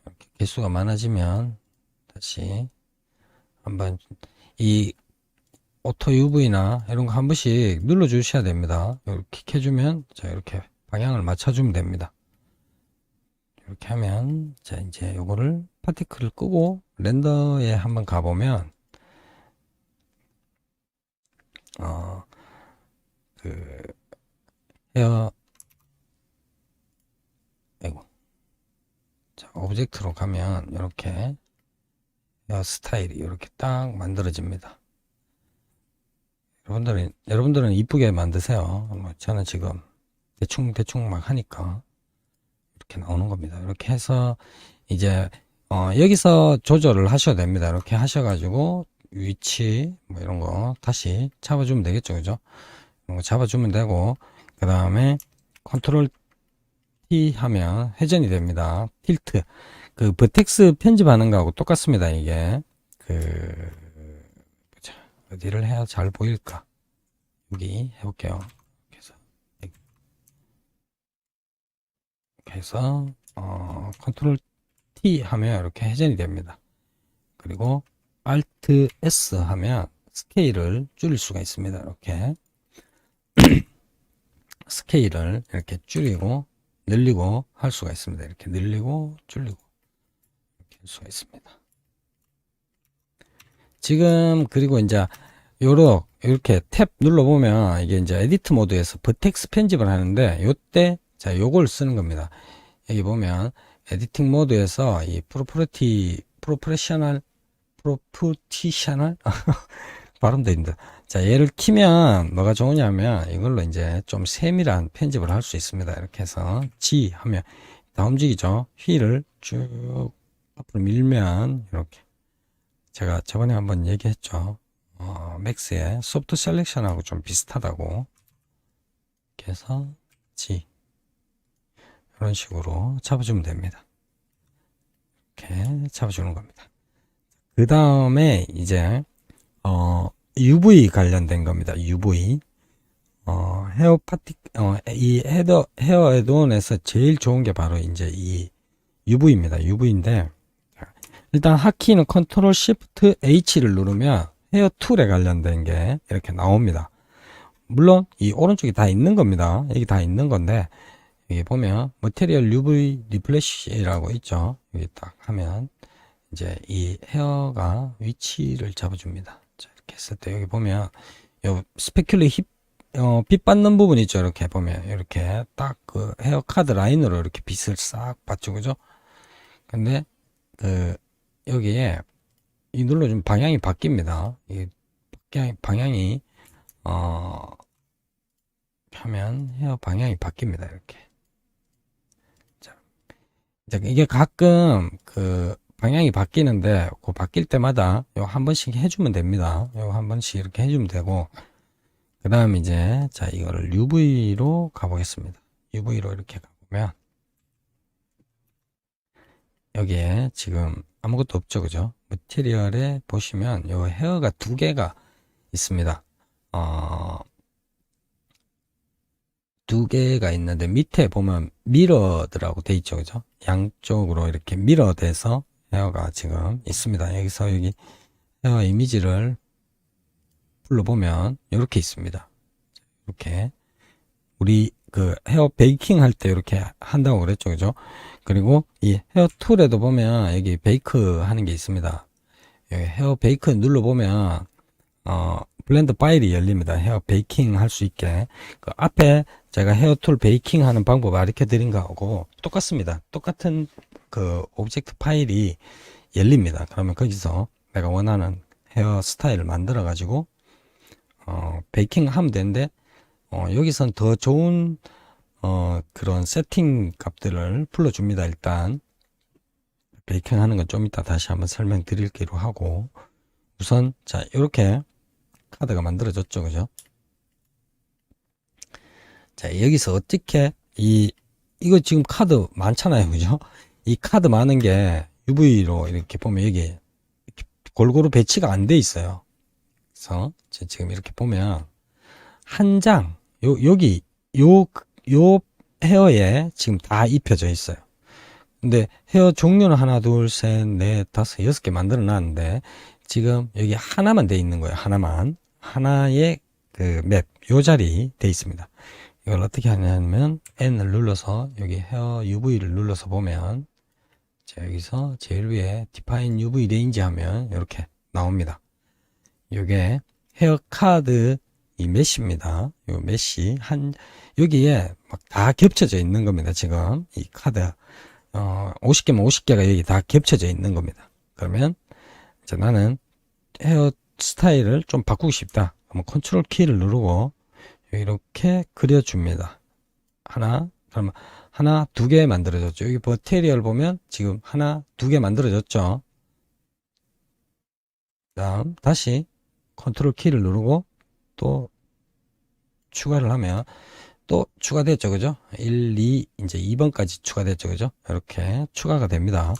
이렇게 개수가 많아지면 다시 한번 이 오토 UV나 이런 거 한 번씩 눌러 주셔야 됩니다. 이렇게 켜주면 자 이렇게 방향을 맞춰주면 됩니다. 이렇게 하면 자 이제 요거를 파티클을 끄고 렌더에 한번 가보면 그 헤어 아이고 자 오브젝트로 가면 이렇게 헤어 스타일이 이렇게 딱 만들어집니다. 여러분들은 이쁘게 만드세요. 저는 지금 대충 막 하니까 이렇게 나오는 겁니다. 이렇게 해서 이제 여기서 조절을 하셔도 됩니다. 이렇게 하셔가지고 위치 뭐 이런 거 다시 잡아주면 되겠죠, 그죠? 이런 거 잡아주면 되고, 그 다음에 컨트롤 T 하면 회전이 됩니다. 틸트. 그 버텍스 편집하는 거하고 똑같습니다. 이게 보자. 어디를 해야 잘 보일까? 여기 해볼게요. 그래서 컨트롤 T 하면 이렇게 회전이 됩니다. 그리고 Alt S 하면 스케일을 줄일 수가 있습니다. 이렇게 스케일을 이렇게 줄이고 늘리고 할 수가 있습니다. 이렇게 늘리고 줄이고 이렇게 할 수가 있습니다. 지금 그리고 이제 이렇게 탭 눌러보면 이게 이제 에디트 모드에서 버텍스 편집을 하는데 요때 자 요걸 쓰는 겁니다. 여기 보면 에디팅 모드에서 이 프로페셔널 발음도 힘들어. 자, 얘를 키면 뭐가 좋으냐면 이걸로 이제 좀 세밀한 편집을 할 수 있습니다. 이렇게 해서 G 하면 다 움직이죠. 휠을 쭉 앞으로 밀면 이렇게 제가 저번에 한번 얘기했죠. 맥스의 소프트 셀렉션하고 좀 비슷하다고. 이렇게 해서 G 이런 식으로 잡아주면 됩니다. 이렇게 잡아주는 겁니다. 그 다음에 이제 UV 관련된 겁니다. UV. 헤어 파티, 이 헤어 애드온에서 제일 좋은 게 바로 이제 이 UV입니다. UV인데, 일단 하키는 컨트롤 시프트 H를 누르면 헤어 툴에 관련된 게 이렇게 나옵니다. 물론, 이 오른쪽에 다 있는 겁니다. 여기 다 있는 건데, 여기 보면, 머티리얼 UV 리플래시라고 있죠. 여기 딱 하면, 이제 이 헤어가 위치를 잡아줍니다. 자, 이렇게 했을 때 여기 보면 요 스페큘리 빛 받는 부분 있죠. 이렇게 보면 이렇게 딱 그 헤어 카드 라인으로 이렇게 빛을 싹 받죠, 그죠? 근데 그 여기에 이 눌러주면 방향이 바뀝니다. 이 방향이 하면 헤어 방향이 바뀝니다. 이렇게. 자, 이게 가끔 그 방향이 바뀌는데 그 바뀔 때마다 요 한 번씩 해주면 됩니다. 요 한 번씩 이렇게 해주면 되고 그 다음 이제 자 이거를 UV로 가보겠습니다. UV로 이렇게 가보면 여기에 지금 아무것도 없죠, 그죠? 머티리얼에 보시면 요 헤어가 두 개가 있습니다. 두 개가 있는데 밑에 보면 미러드라고 돼 있죠, 그죠? 양쪽으로 이렇게 미러돼서 헤어가 지금 있습니다. 여기서 여기 헤어 이미지를 불러보면 이렇게 있습니다. 이렇게 우리 그 헤어 베이킹 할 때 이렇게 한다고 그랬죠, 그죠? 그리고 이 헤어 툴에도 보면 여기 베이크 하는 게 있습니다. 여기 헤어 베이크 눌러보면 블렌드 파일이 열립니다. 헤어 베이킹 할 수 있게. 그 앞에 제가 헤어 툴 베이킹 하는 방법 가르쳐 드린 거하고 똑같습니다. 똑같은 그 오브젝트 파일이 열립니다. 그러면 거기서 내가 원하는 헤어 스타일을 만들어 가지고 베이킹 하면 되는데 여기선 더 좋은 그런 세팅 값들을 불러줍니다. 일단 베이킹 하는 건 좀 이따 다시 한번 설명드릴기로 하고 우선 자 이렇게 카드가 만들어졌죠, 그죠? 자 여기서 어떻게 이거 지금 카드 많잖아요, 그죠? 이 카드 많은 게 UV로 이렇게 보면 여기 이렇게 골고루 배치가 안 돼 있어요. 그래서 지금 이렇게 보면 한 장 여기 요 헤어에 지금 다 입혀져 있어요. 근데 헤어 종류는 하나, 둘, 셋, 넷, 다섯, 여섯 개 만들어 놨는데 지금 여기 하나만 돼 있는 거예요. 하나의 그 맵, 요 자리 돼 있습니다. 이걸 어떻게 하냐면 N을 눌러서 여기 헤어 UV를 눌러서 보면 자 여기서 제일 위에 Define UV Range 하면 이렇게 나옵니다. 요게 헤어 카드 이 메쉬입니다. 요 메쉬 여기에 막 다 겹쳐져 있는 겁니다. 지금 이 카드 50개면 50개가 여기 다 겹쳐져 있는 겁니다. 그러면 이제 나는 헤어 스타일을 좀 바꾸고 싶다. 그러면 컨트롤 키를 누르고 이렇게 그려줍니다. 그러면 하나, 두 개 만들어졌죠. 여기 머티리얼 보면 지금 하나, 두 개 만들어졌죠. 다음 다시 컨트롤 키를 누르고 또 추가를 하면 또 추가됐죠. 그죠? 1, 2, 이제 2번까지 추가됐죠. 그죠? 이렇게 추가가 됩니다.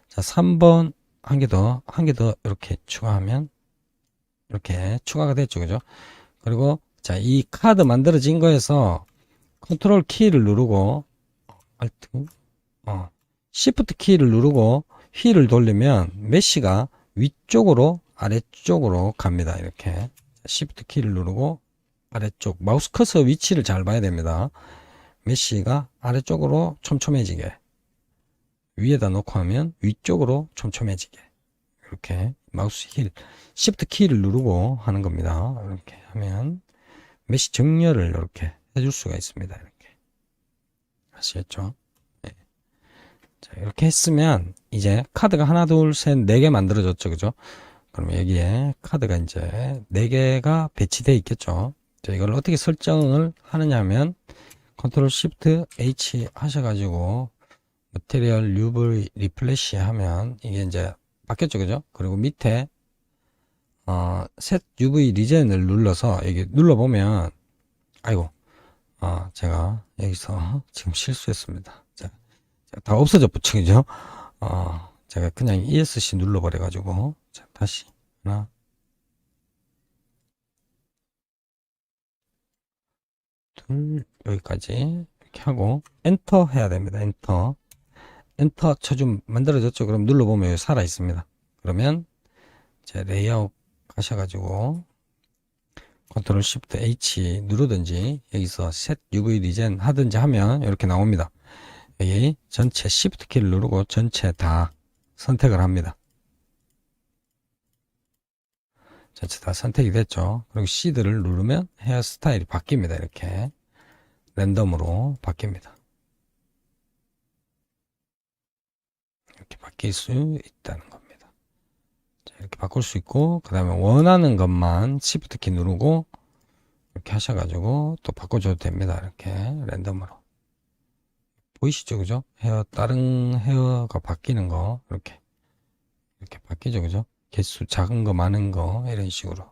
자, 3번 한 개 더 이렇게 추가하면 이렇게 추가가 됐죠. 그죠? 그리고 자, 이 카드 만들어진 거에서 컨트롤 키를 누르고 알트 시프트 키를 누르고 휠을 돌리면 메쉬가 위쪽으로 아래쪽으로 갑니다. 이렇게 시프트 키를 누르고 아래쪽 마우스 커서 위치를 잘 봐야 됩니다. 메쉬가 아래쪽으로 촘촘해지게 위에다 놓고 하면 위쪽으로 촘촘해지게 이렇게 마우스 힐 시프트 키를 누르고 하는 겁니다. 이렇게 하면 메쉬 정렬을 이렇게 해줄 수가 있습니다. 이렇게 아시겠죠? 네. 자, 이렇게 했으면 이제 카드가 하나 둘셋네 개 만들어졌죠. 그죠? 그러면 여기에 카드가 이제 4개가 배치되어 있겠죠. 자, 이걸 어떻게 설정을 하느냐 하면 컨트롤 시프트 H 하셔가지고 머티리얼 UV 리플래시 하면 이게 이제 바뀌었죠. 그죠? 그리고 밑에 셋 UV 리젠을 눌러서 여기 눌러보면 아이고 제가 여기서 지금 실수했습니다. 자, 다 없어졌죠. 그죠? 제가 그냥 ESC 눌러버려 가지고 자, 다시 하나 둘 여기까지 이렇게 하고 엔터 해야 됩니다. 엔터 쳐좀 만들어졌죠. 그럼 눌러보면 여기 살아 있습니다. 그러면 제 레이아웃 가셔가지고 컨트롤 시프트 H 누르든지 여기서 셋 UV 리젠 하든지 하면 이렇게 나옵니다. 여기 전체 시프트 키를 누르고 전체 다 선택을 합니다. 전체 다 선택이 됐죠. 그리고 시드를 누르면 헤어스타일이 바뀝니다. 이렇게 랜덤으로 바뀝니다. 이렇게 바뀔 수 있다는 겁니다. 자, 이렇게 바꿀 수 있고 그 다음에 원하는 것만 시프트 키 누르고 이렇게 하셔가지고 또 바꿔줘도 됩니다. 이렇게 랜덤으로 보이시죠? 그죠? 다른 헤어가 바뀌는 거 이렇게 바뀌죠. 그죠? 개수 작은 거 많은 거 이런 식으로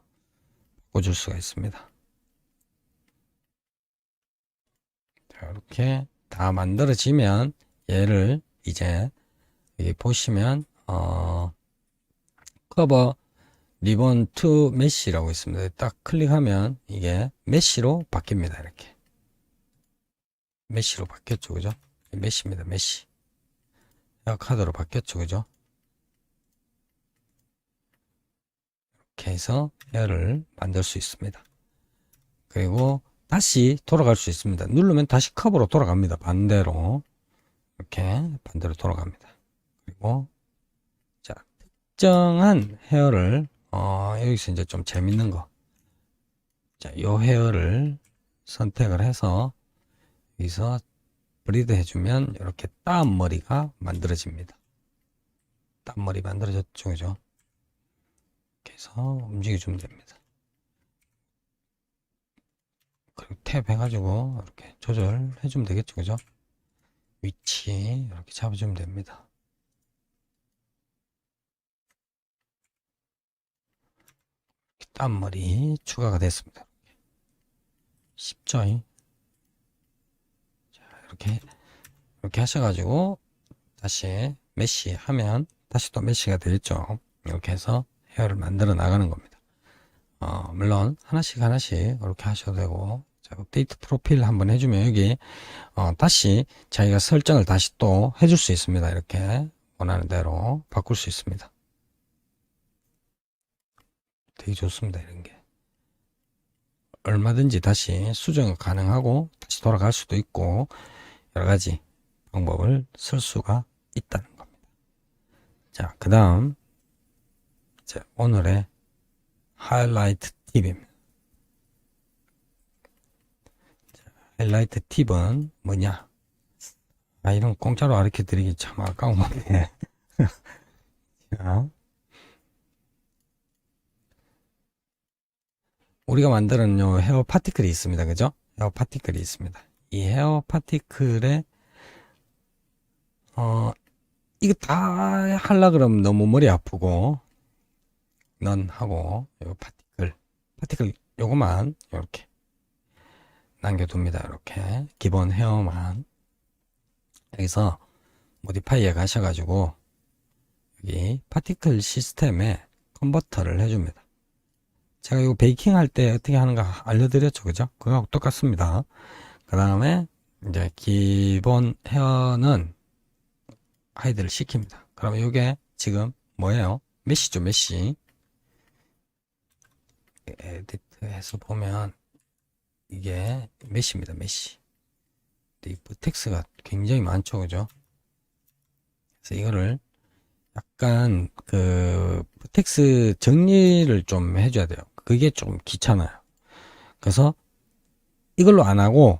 바꿔줄 수가 있습니다. 자, 이렇게 다 만들어지면 얘를 이제 여기 보시면 커버 리본 투 메쉬라고 있습니다. 딱 클릭하면 이게 메쉬로 바뀝니다. 이렇게 메쉬로 바뀌었죠. 그죠? 메쉬입니다. 메쉬 헤어 카드로 바뀌었죠. 그죠? 이렇게 해서 헤어를 만들 수 있습니다. 그리고 다시 돌아갈 수 있습니다. 누르면 다시 커버로 돌아갑니다. 반대로 이렇게 반대로 돌아갑니다. 그리고 자, 특정한 헤어를 여기서 이제 좀 재밌는 거 자, 요 헤어를 선택을 해서 여기서 브리드 해주면 이렇게 따은 머리가 만들어집니다. 따은 머리 만들어졌죠. 그죠? 이렇게 해서 움직여주면 됩니다. 그리고 탭 해가지고 이렇게 조절해주면 되겠죠. 그죠? 위치 이렇게 잡아주면 됩니다. 땀머리 추가가 됐습니다. 쉽죠? 자, 이렇게 하셔가지고 다시 메쉬 하면 다시 또 메쉬가 되겠죠. 이렇게 해서 헤어를 만들어 나가는 겁니다. 물론 하나씩 이렇게 하셔도 되고 자, 업데이트 프로필 한번 해주면 여기 다시 자기가 설정을 다시 또 해줄 수 있습니다. 이렇게 원하는 대로 바꿀 수 있습니다. 되게 좋습니다. 이런 게 얼마든지 다시 수정 가능하고 다시 돌아갈 수도 있고 여러가지 방법을 쓸 수가 있다는 겁니다. 자, 그 다음 오늘의 하이라이트 팁입니다. 자, 하이라이트 팁은 뭐냐? 이런 공짜로 가르쳐 드리기 참 아까운 건데 자, 우리가 만드는 요 헤어 파티클이 있습니다. 그죠? 헤어 파티클이 있습니다. 이 헤어 파티클에 이거 다 하려 그러면 너무 머리 아프고, 넌 하고, 요 파티클 요거만 이렇게 남겨둡니다. 이렇게 기본 헤어만. 여기서 모디파이에 가셔가지고 여기 파티클 시스템에 컨버터를 해줍니다. 제가 이거 베이킹 할 때 어떻게 하는가 알려드렸죠, 그죠? 그거하고 똑같습니다. 그 다음에 이제 기본 헤어는 하이드를 시킵니다. 그러면 이게 지금 뭐예요? 메쉬죠, 메쉬. 에디트해서 보면 이게 메쉬입니다, 메쉬. 이 버텍스가 굉장히 많죠, 그죠? 그래서 이거를 약간 그 버텍스 정리를 좀 해줘야 돼요. 그게 좀 귀찮아요. 그래서 이걸로 안 하고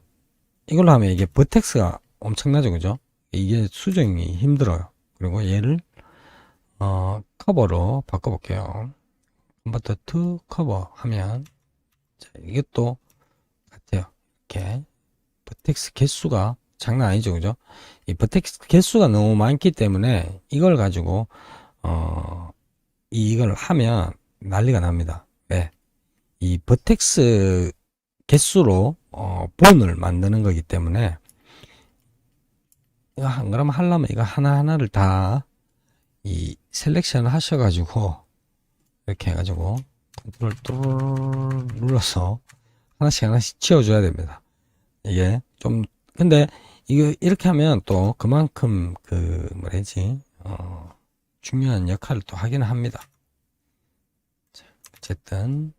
이걸로 하면 이게 버텍스가 엄청나죠, 그죠? 이게 수정이 힘들어요. 그리고 얘를 커버로 바꿔볼게요. 컨버터 투 커버 하면 자, 이것도 같아요. 이렇게 버텍스 개수가 장난 아니죠, 그죠? 이 버텍스 개수가 너무 많기 때문에 이걸 가지고 이걸 하면 난리가 납니다. 왜? 이 버텍스 개수로 본을 만드는 거기 때문에 이거 한 그램 하려면 이거 하나하나를 다 이 셀렉션 하셔가지고 이렇게 해가지고 컨트롤 뚜루루루 눌러서 하나씩 치워줘야 됩니다. 이게 좀 근데 이거 이렇게 하면 또 그만큼 그 뭐라지 중요한 역할을 또 하긴 합니다. 자, 어쨌든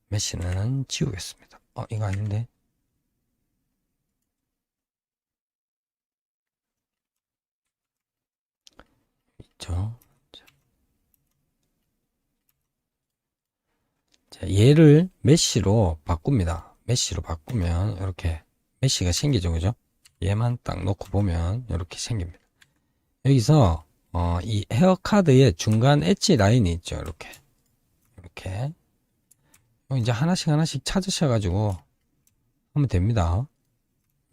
메시는 지우겠습니다. 이거 아닌데. 있죠. 자, 얘를 메쉬로 바꿉니다. 메쉬로 바꾸면 이렇게 메쉬가 생기죠, 그죠? 얘만 딱 놓고 보면 이렇게 생깁니다. 여기서 이 헤어 카드의 중간 엣지 라인이 있죠, 이렇게 이제 하나씩 찾으셔가지고 하면 됩니다.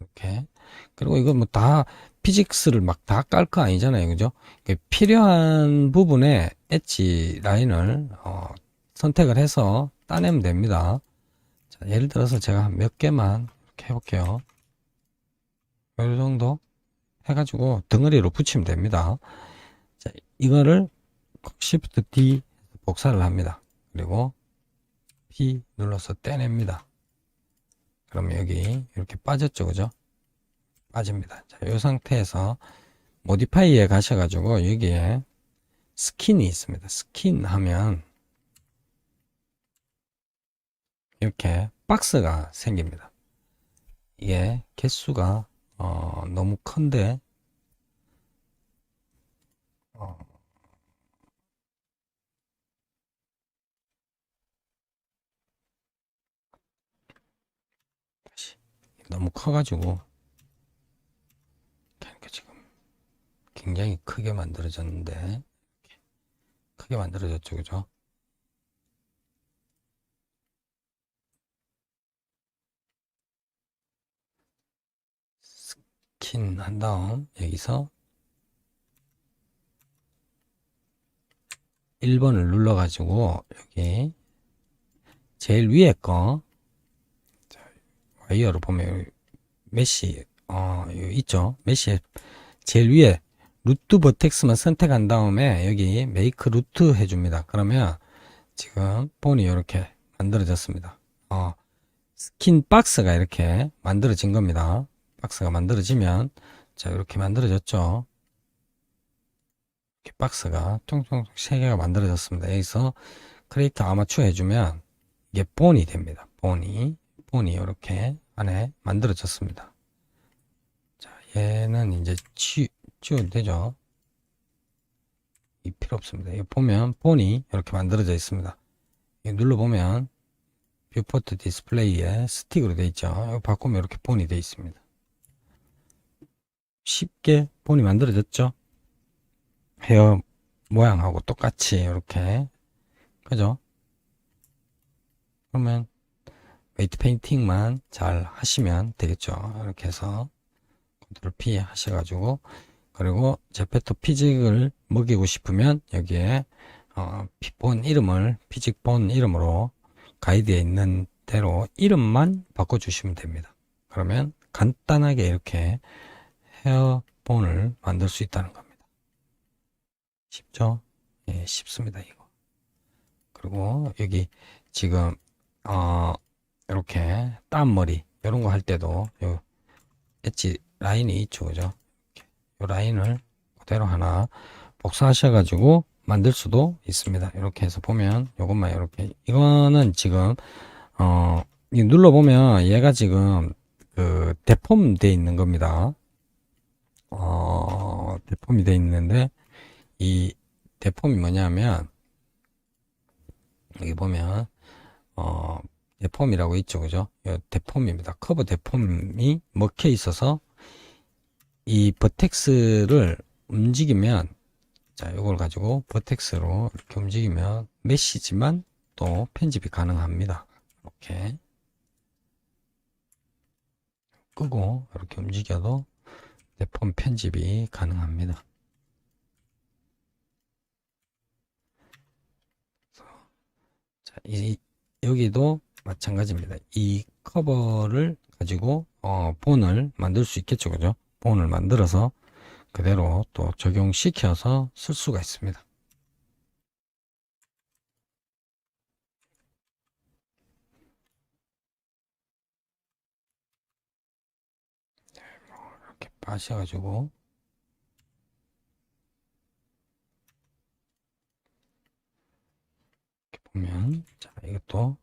이렇게. 그리고 이거 뭐 다 피직스를 막 다 깔 거 아니잖아요, 그죠? 필요한 부분에 엣지 라인을 선택을 해서 따내면 됩니다. 자, 예를 들어서 제가 몇 개만 이렇게 해볼게요. 이 정도 해가지고 덩어리로 붙이면 됩니다. 자, 이거를 Shift D 복사를 합니다. 그리고 P 눌러서 떼냅니다. 그러면 여기 이렇게 빠졌죠, 그죠? 빠집니다. 자, 이 상태에서 모디파이에 가셔가지고 여기에 스킨이 있습니다. 스킨 하면 이렇게 박스가 생깁니다. 이게 개수가 너무 큰데 너무 커가지고 이렇게 지금 굉장히 크게 만들어졌는데 크게 만들어졌죠, 그죠? 스킨 한 다음 여기서 1번을 눌러가지고 여기 제일 위에 거 와이어로 보면 메쉬 있죠? 메쉬 제일 위에 루트 버텍스만 선택한 다음에 여기 메이크 루트 해줍니다. 그러면 지금 본이 이렇게 만들어졌습니다. 스킨 박스가 이렇게 만들어진 겁니다. 박스가 만들어지면 자 이렇게 만들어졌죠. 이렇게 박스가 퉁퉁 3개가 만들어졌습니다. 여기서 크리에이트 아마추어 해주면 이게 본이 됩니다. 본이 이렇게 안에 만들어졌습니다. 자 얘는 이제 지워도 되죠. 이 필요 없습니다. 이거 보면 본이 이렇게 만들어져 있습니다. 눌러보면 뷰포트 디스플레이에 스틱으로 되어 있죠. 이거 바꾸면 이렇게 본이 되어 있습니다. 쉽게 본이 만들어졌죠. 헤어 모양하고 똑같이 이렇게 그죠? 그러면 웨이트 페인팅만 잘 하시면 되겠죠. 이렇게 해서 컨트롤 P 하셔가지고, 그리고 제페토 피직을 먹이고 싶으면 여기에 본 이름을 피직 본 이름으로 가이드에 있는 대로 이름만 바꿔주시면 됩니다. 그러면 간단하게 이렇게 헤어본을 만들 수 있다는 겁니다. 쉽죠? 예, 쉽습니다, 이거. 그리고 여기 지금 이렇게 땀머리 이런 거 할 때도 요 엣지 라인이 있죠, 그죠? 이렇게 요 라인을 그대로 하나 복사하셔가지고 만들 수도 있습니다. 이렇게 해서 보면 요것만 이렇게, 이거는 지금 눌러보면 얘가 지금 그 대폼 돼 있는 겁니다. 대폼이 돼 있는데 이 대폼이 뭐냐면 여기 보면 대폼이라고 있죠, 그죠? 이 대폼입니다. 커브 대폼이 먹혀 있어서 이 버텍스를 움직이면, 자, 이걸 가지고 버텍스로 이렇게 움직이면 메시지만 또 편집이 가능합니다. 이렇게 끄고 이렇게 움직여도 대폼 편집이 가능합니다. 자, 여기도 마찬가지입니다. 이 커버를 가지고 본을 만들 수 있겠죠, 그죠? 본을 만들어서 그대로 또 적용시켜서 쓸 수가 있습니다. 이렇게 빠셔가지고 이렇게 보면, 자, 이것도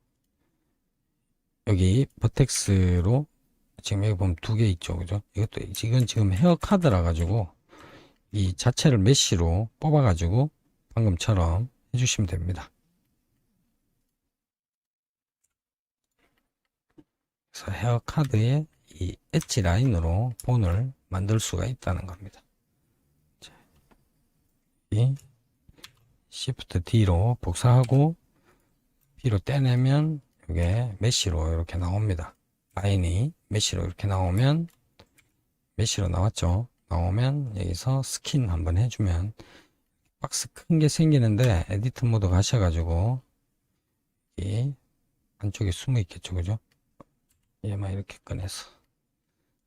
여기 버텍스로 지금 여기 보면 두 개 있죠, 그죠? 이것도 이건 지금 헤어 카드라 가지고 이 자체를 메쉬로 뽑아 가지고 방금처럼 해주시면 됩니다. 그래서 헤어 카드에 이 엣지 라인으로 본을 만들 수가 있다는 겁니다. 자, 이 Shift D로 복사하고 B로 떼내면 이게 메쉬로 이렇게 나옵니다. 라인이 메쉬로 이렇게 나오면, 메쉬로 나왔죠. 나오면 여기서 스킨 한번 해주면 박스 큰 게 생기는데, 에디트 모드 가셔가지고 이 안쪽에 숨어 있겠죠, 그죠? 얘만 이렇게 꺼내서,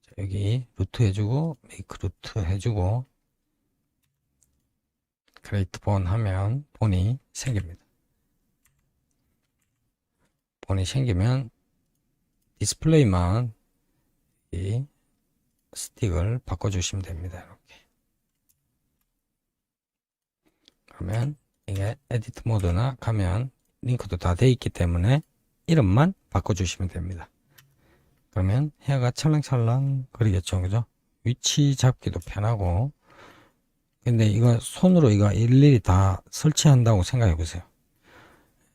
자, 여기 루트 해주고 메이크 루트 해주고 크레이트 본 하면 본이 생깁니다. 본이 생기면 디스플레이만 이 스틱을 바꿔주시면 됩니다. 이렇게. 그러면 이게 에디트 모드나 가면 링크도 다 되어 있기 때문에 이름만 바꿔주시면 됩니다. 그러면 헤어가 찰랑찰랑 거리겠죠, 그죠? 위치 잡기도 편하고. 근데 이거 손으로 이거 일일이 다 설치한다고 생각해 보세요.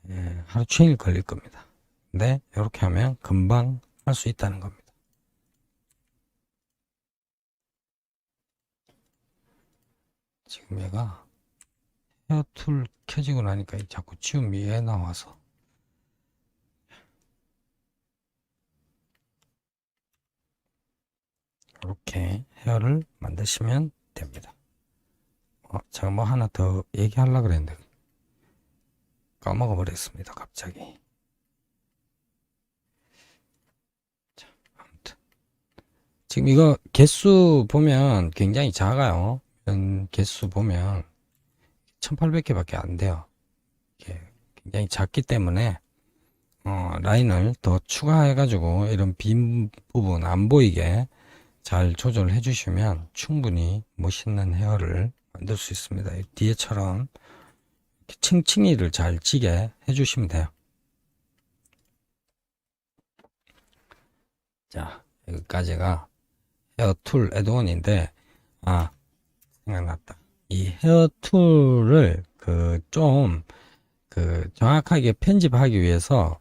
예, 하루 종일 걸릴 겁니다. 근데 이렇게 하면 금방 할 수 있다는 겁니다. 지금 얘가 헤어 툴 켜지고 나니까 자꾸 지움 위에 나와서, 이렇게 헤어를 만드시면 됩니다. 제가 뭐 하나 더 얘기하려고 그랬는데 까먹어 버렸습니다, 갑자기. 자, 아무튼 지금 이거 개수 보면 굉장히 작아요. 이런 개수 보면 1800개 밖에 안 돼요. 이게 굉장히 작기 때문에 라인을 더 추가해 가지고 이런 빈 부분 안 보이게 잘 조절해 주시면 충분히 멋있는 헤어를 만들 수 있습니다. 뒤에처럼 이렇게 층층이를 잘 지게 해 주시면 돼요. 자, 여기까지가 헤어 툴 애드온인데, 생각났다. 이 헤어 툴을 정확하게 편집하기 위해서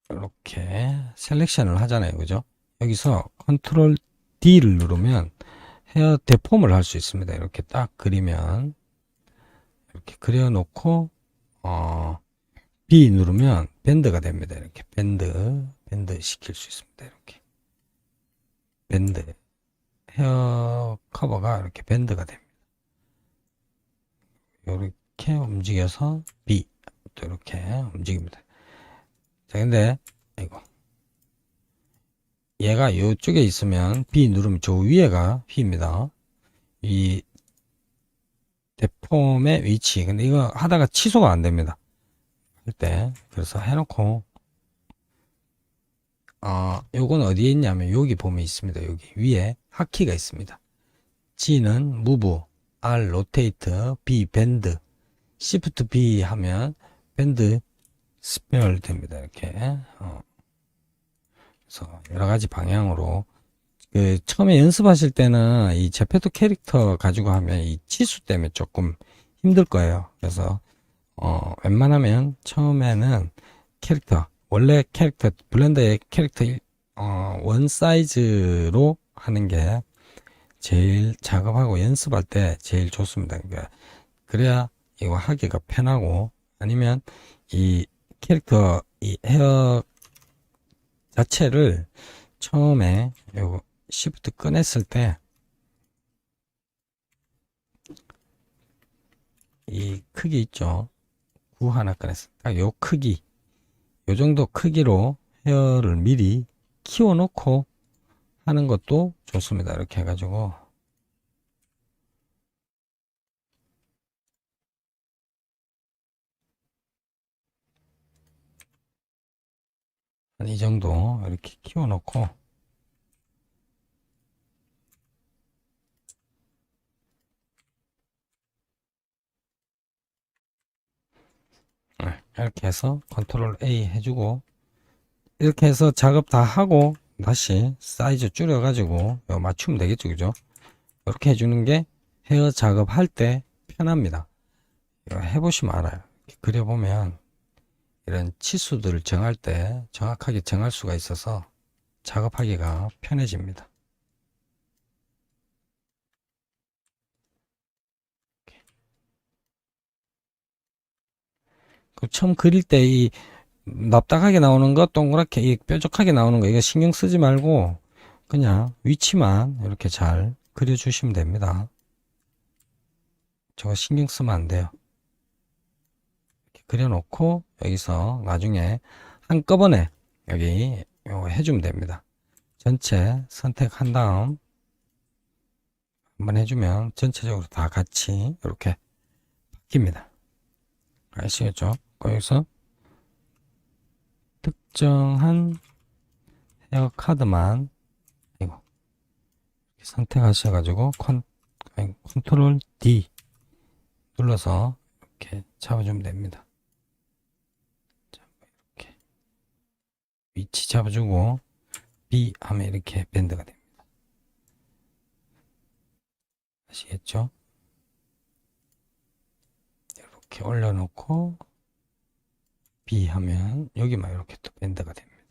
이렇게 셀렉션을 하잖아요, 그죠? 여기서 컨트롤 D를 누르면 헤어 데폼을 할 수 있습니다. 이렇게 딱 그리면, 이렇게 그려놓고 B 누르면 밴드가 됩니다. 이렇게 밴드 밴드 시킬 수 있습니다. 이렇게 밴드 헤어 커버가 이렇게 밴드가 됩니다. 이렇게 움직여서 B 또 이렇게 움직입니다. 자, 근데 이거 얘가 이쪽에 있으면 B 누르면 저 위에가 B입니다. 이 대폼의 위치. 근데 이거 하다가 취소가 안 됩니다. 할 때. 그래서 해놓고 요건 어디에 있냐면 여기 보면 있습니다. 여기 위에 하키가 있습니다. G는 move, R rotate, B bend, Shift B 하면 밴드 스페어 됩니다. 이렇게. 그래서 여러 가지 방향으로 처음에 연습하실 때는 이 제페토 캐릭터 가지고 하면 이 치수 때문에 조금 힘들 거예요. 그래서 웬만하면 처음에는 캐릭터 원래 캐릭터 블렌더의 캐릭터 원 사이즈로 하는 게 제일 작업하고 연습할 때 제일 좋습니다. 그러니까 그래야 이거 하기가 편하고, 아니면 이 캐릭터 이 헤어 자체를 처음에 요거 시프트 꺼냈을 때 이 크기 있죠? 9 하나 꺼냈을 때 요 크기, 요 정도 크기로 헤어를 미리 키워 놓고 하는 것도 좋습니다. 이렇게 해가지고 한 이 정도 이렇게 키워 놓고 이렇게 해서 컨트롤 A 해주고, 이렇게 해서 작업 다 하고 다시 사이즈 줄여 가지고 맞추면 되겠죠. 그죠? 이렇게 해주는 게 헤어 작업할 때 편합니다. 이거 해보시면 알아요. 그려보면 이런 치수들을 정할 때 정확하게 정할 수가 있어서 작업하기가 편해집니다. 처음 그릴 때 이 납작하게 나오는 거, 동그랗게 이 뾰족하게 나오는 거, 이거 신경 쓰지 말고 그냥 위치만 이렇게 잘 그려주시면 됩니다. 저거 신경 쓰면 안 돼요. 이렇게 그려놓고 여기서 나중에 한꺼번에 여기 요거 해주면 됩니다. 전체 선택한 다음 한번 해주면 전체적으로 다 같이 이렇게 바뀝니다. 아시겠죠? 여기서 특정한 헤어 카드만 이거 선택하셔가지고 컨트롤 D 눌러서 이렇게 잡아주면 됩니다. 이렇게 위치 잡아주고 B 하면 이렇게 밴드가 됩니다. 아시겠죠? 이렇게 올려놓고 B 하면 여기만 이렇게 또 밴드가 됩니다.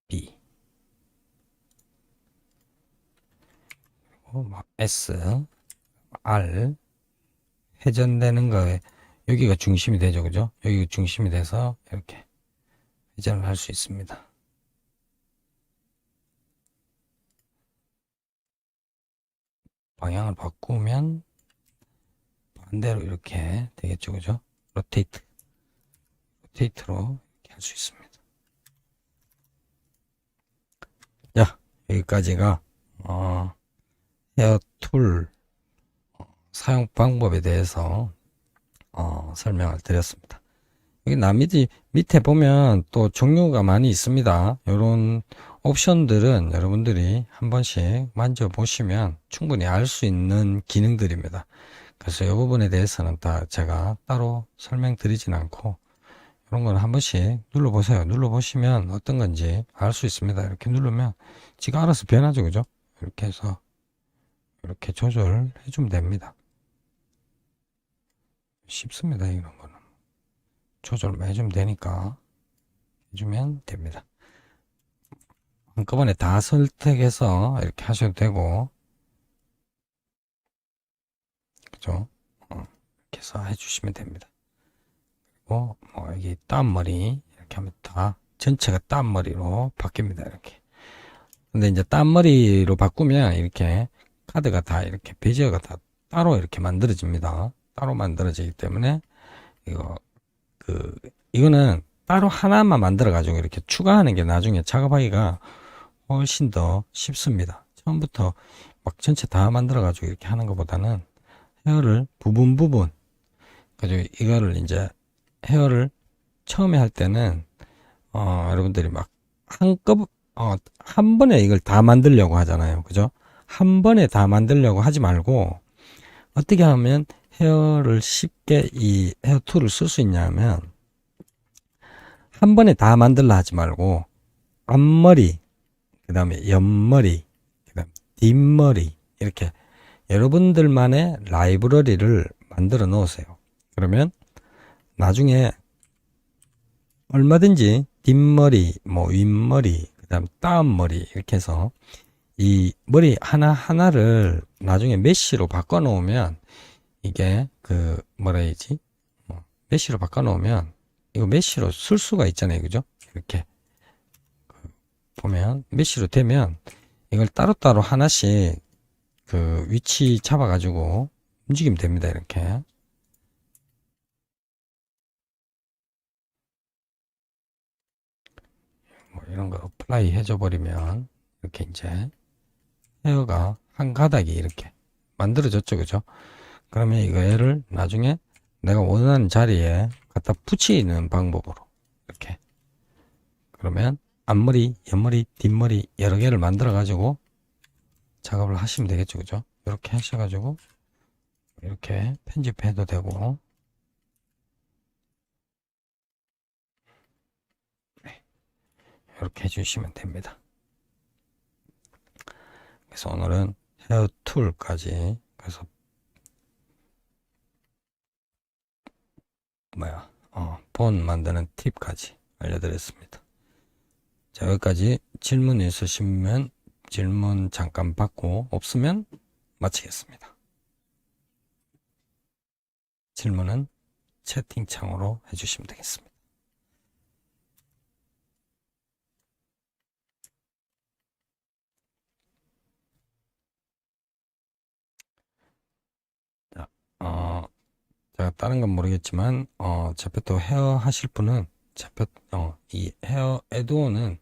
B 그리고 S R 회전되는 거에 여기가 중심이 되죠. 그죠? 여기가 중심이 돼서 이렇게 회전을 할 수 있습니다. 방향을 바꾸면 반대로 이렇게 되겠죠. 그죠? 로테이트로 이렇게 할 수 있습니다. 자, 여기까지가 헤어 툴 사용 방법에 대해서 설명을 드렸습니다. 여기 밑에 보면 또 종류가 많이 있습니다. 이런 옵션들은 여러분들이 한 번씩 만져보시면 충분히 알 수 있는 기능들입니다. 그래서 이 부분에 대해서는 다 제가 따로 설명드리진 않고 이런 건 한 번씩 눌러보세요. 눌러보시면 어떤 건지 알 수 있습니다. 이렇게 누르면 지가 알아서 변하죠. 그죠? 이렇게 해서 이렇게 조절해 주면 됩니다. 쉽습니다. 이런 거는 조절만 해주면 되니까 해주면 됩니다. 한꺼번에 다 선택해서 이렇게 하셔도 되고, 그죠? 이렇게 해서 해주시면 됩니다. 뭐 여기 땀머리 이렇게 하면 다 전체가 땀머리로 바뀝니다. 이렇게. 근데 이제 땀머리로 바꾸면 이렇게 카드가 다 이렇게 베지어가 다 따로 이렇게 만들어집니다. 따로 만들어지기 때문에 이거 이거는 따로 하나만 만들어 가지고 이렇게 추가하는 게 나중에 작업하기가 훨씬 더 쉽습니다. 처음부터 막 전체 다 만들어 가지고 이렇게 하는 것보다는 헤어를 부분 가지고 이거를 이제 헤어를 처음에 할 때는 여러분들이 막 한 번에 이걸 다 만들려고 하잖아요. 그죠? 한 번에 다 만들려고 하지 말고 어떻게 하면 헤어를 쉽게 이 헤어 툴을 쓸 수 있냐면 한 번에 다 만들라 하지 말고 앞머리, 그 다음에 옆머리, 그 다음 뒷머리 이렇게 여러분들만의 라이브러리를 만들어 놓으세요. 그러면 나중에 얼마든지 뒷머리, 뭐 윗머리, 그 다음 다음머리 이렇게 해서 이 머리 하나하나를 나중에 메쉬로 바꿔 놓으면 이게 뭐라 해야지? 메쉬로 바꿔 놓으면 이거 메쉬로 쓸 수가 있잖아요. 그죠? 이렇게 보면 메쉬로 되면 이걸 따로따로 하나씩 위치 잡아 가지고 움직이면 됩니다. 이렇게. 뭐 이런 거 어플라이 해줘 버리면 이렇게 이제 헤어가 한 가닥이 이렇게 만들어졌죠. 그죠? 그러면 이거 얘를 나중에 내가 원하는 자리에 갖다 붙이는 방법으로 이렇게 그러면 앞머리, 옆머리, 뒷머리 여러 개를 만들어 가지고 작업을 하시면 되겠죠. 그죠? 이렇게 하셔가지고 이렇게 편집해도 되고 이렇게 해주시면 됩니다. 그래서 오늘은 헤어 툴까지 그래서 본 만드는 팁까지 알려드렸습니다. 자, 여기까지 질문 있으시면 질문 잠깐 받고 없으면 마치겠습니다. 질문은 채팅창으로 해주시면 되겠습니다. 자, 제가 다른 건 모르겠지만 제페토 헤어 하실 분은 이 헤어 에드온은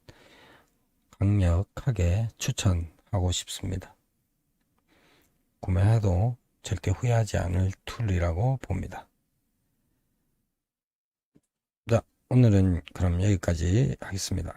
강력하게 추천하고 싶습니다. 구매해도 절대 후회하지 않을 툴이라고 봅니다. 자, 오늘은 그럼 여기까지 하겠습니다.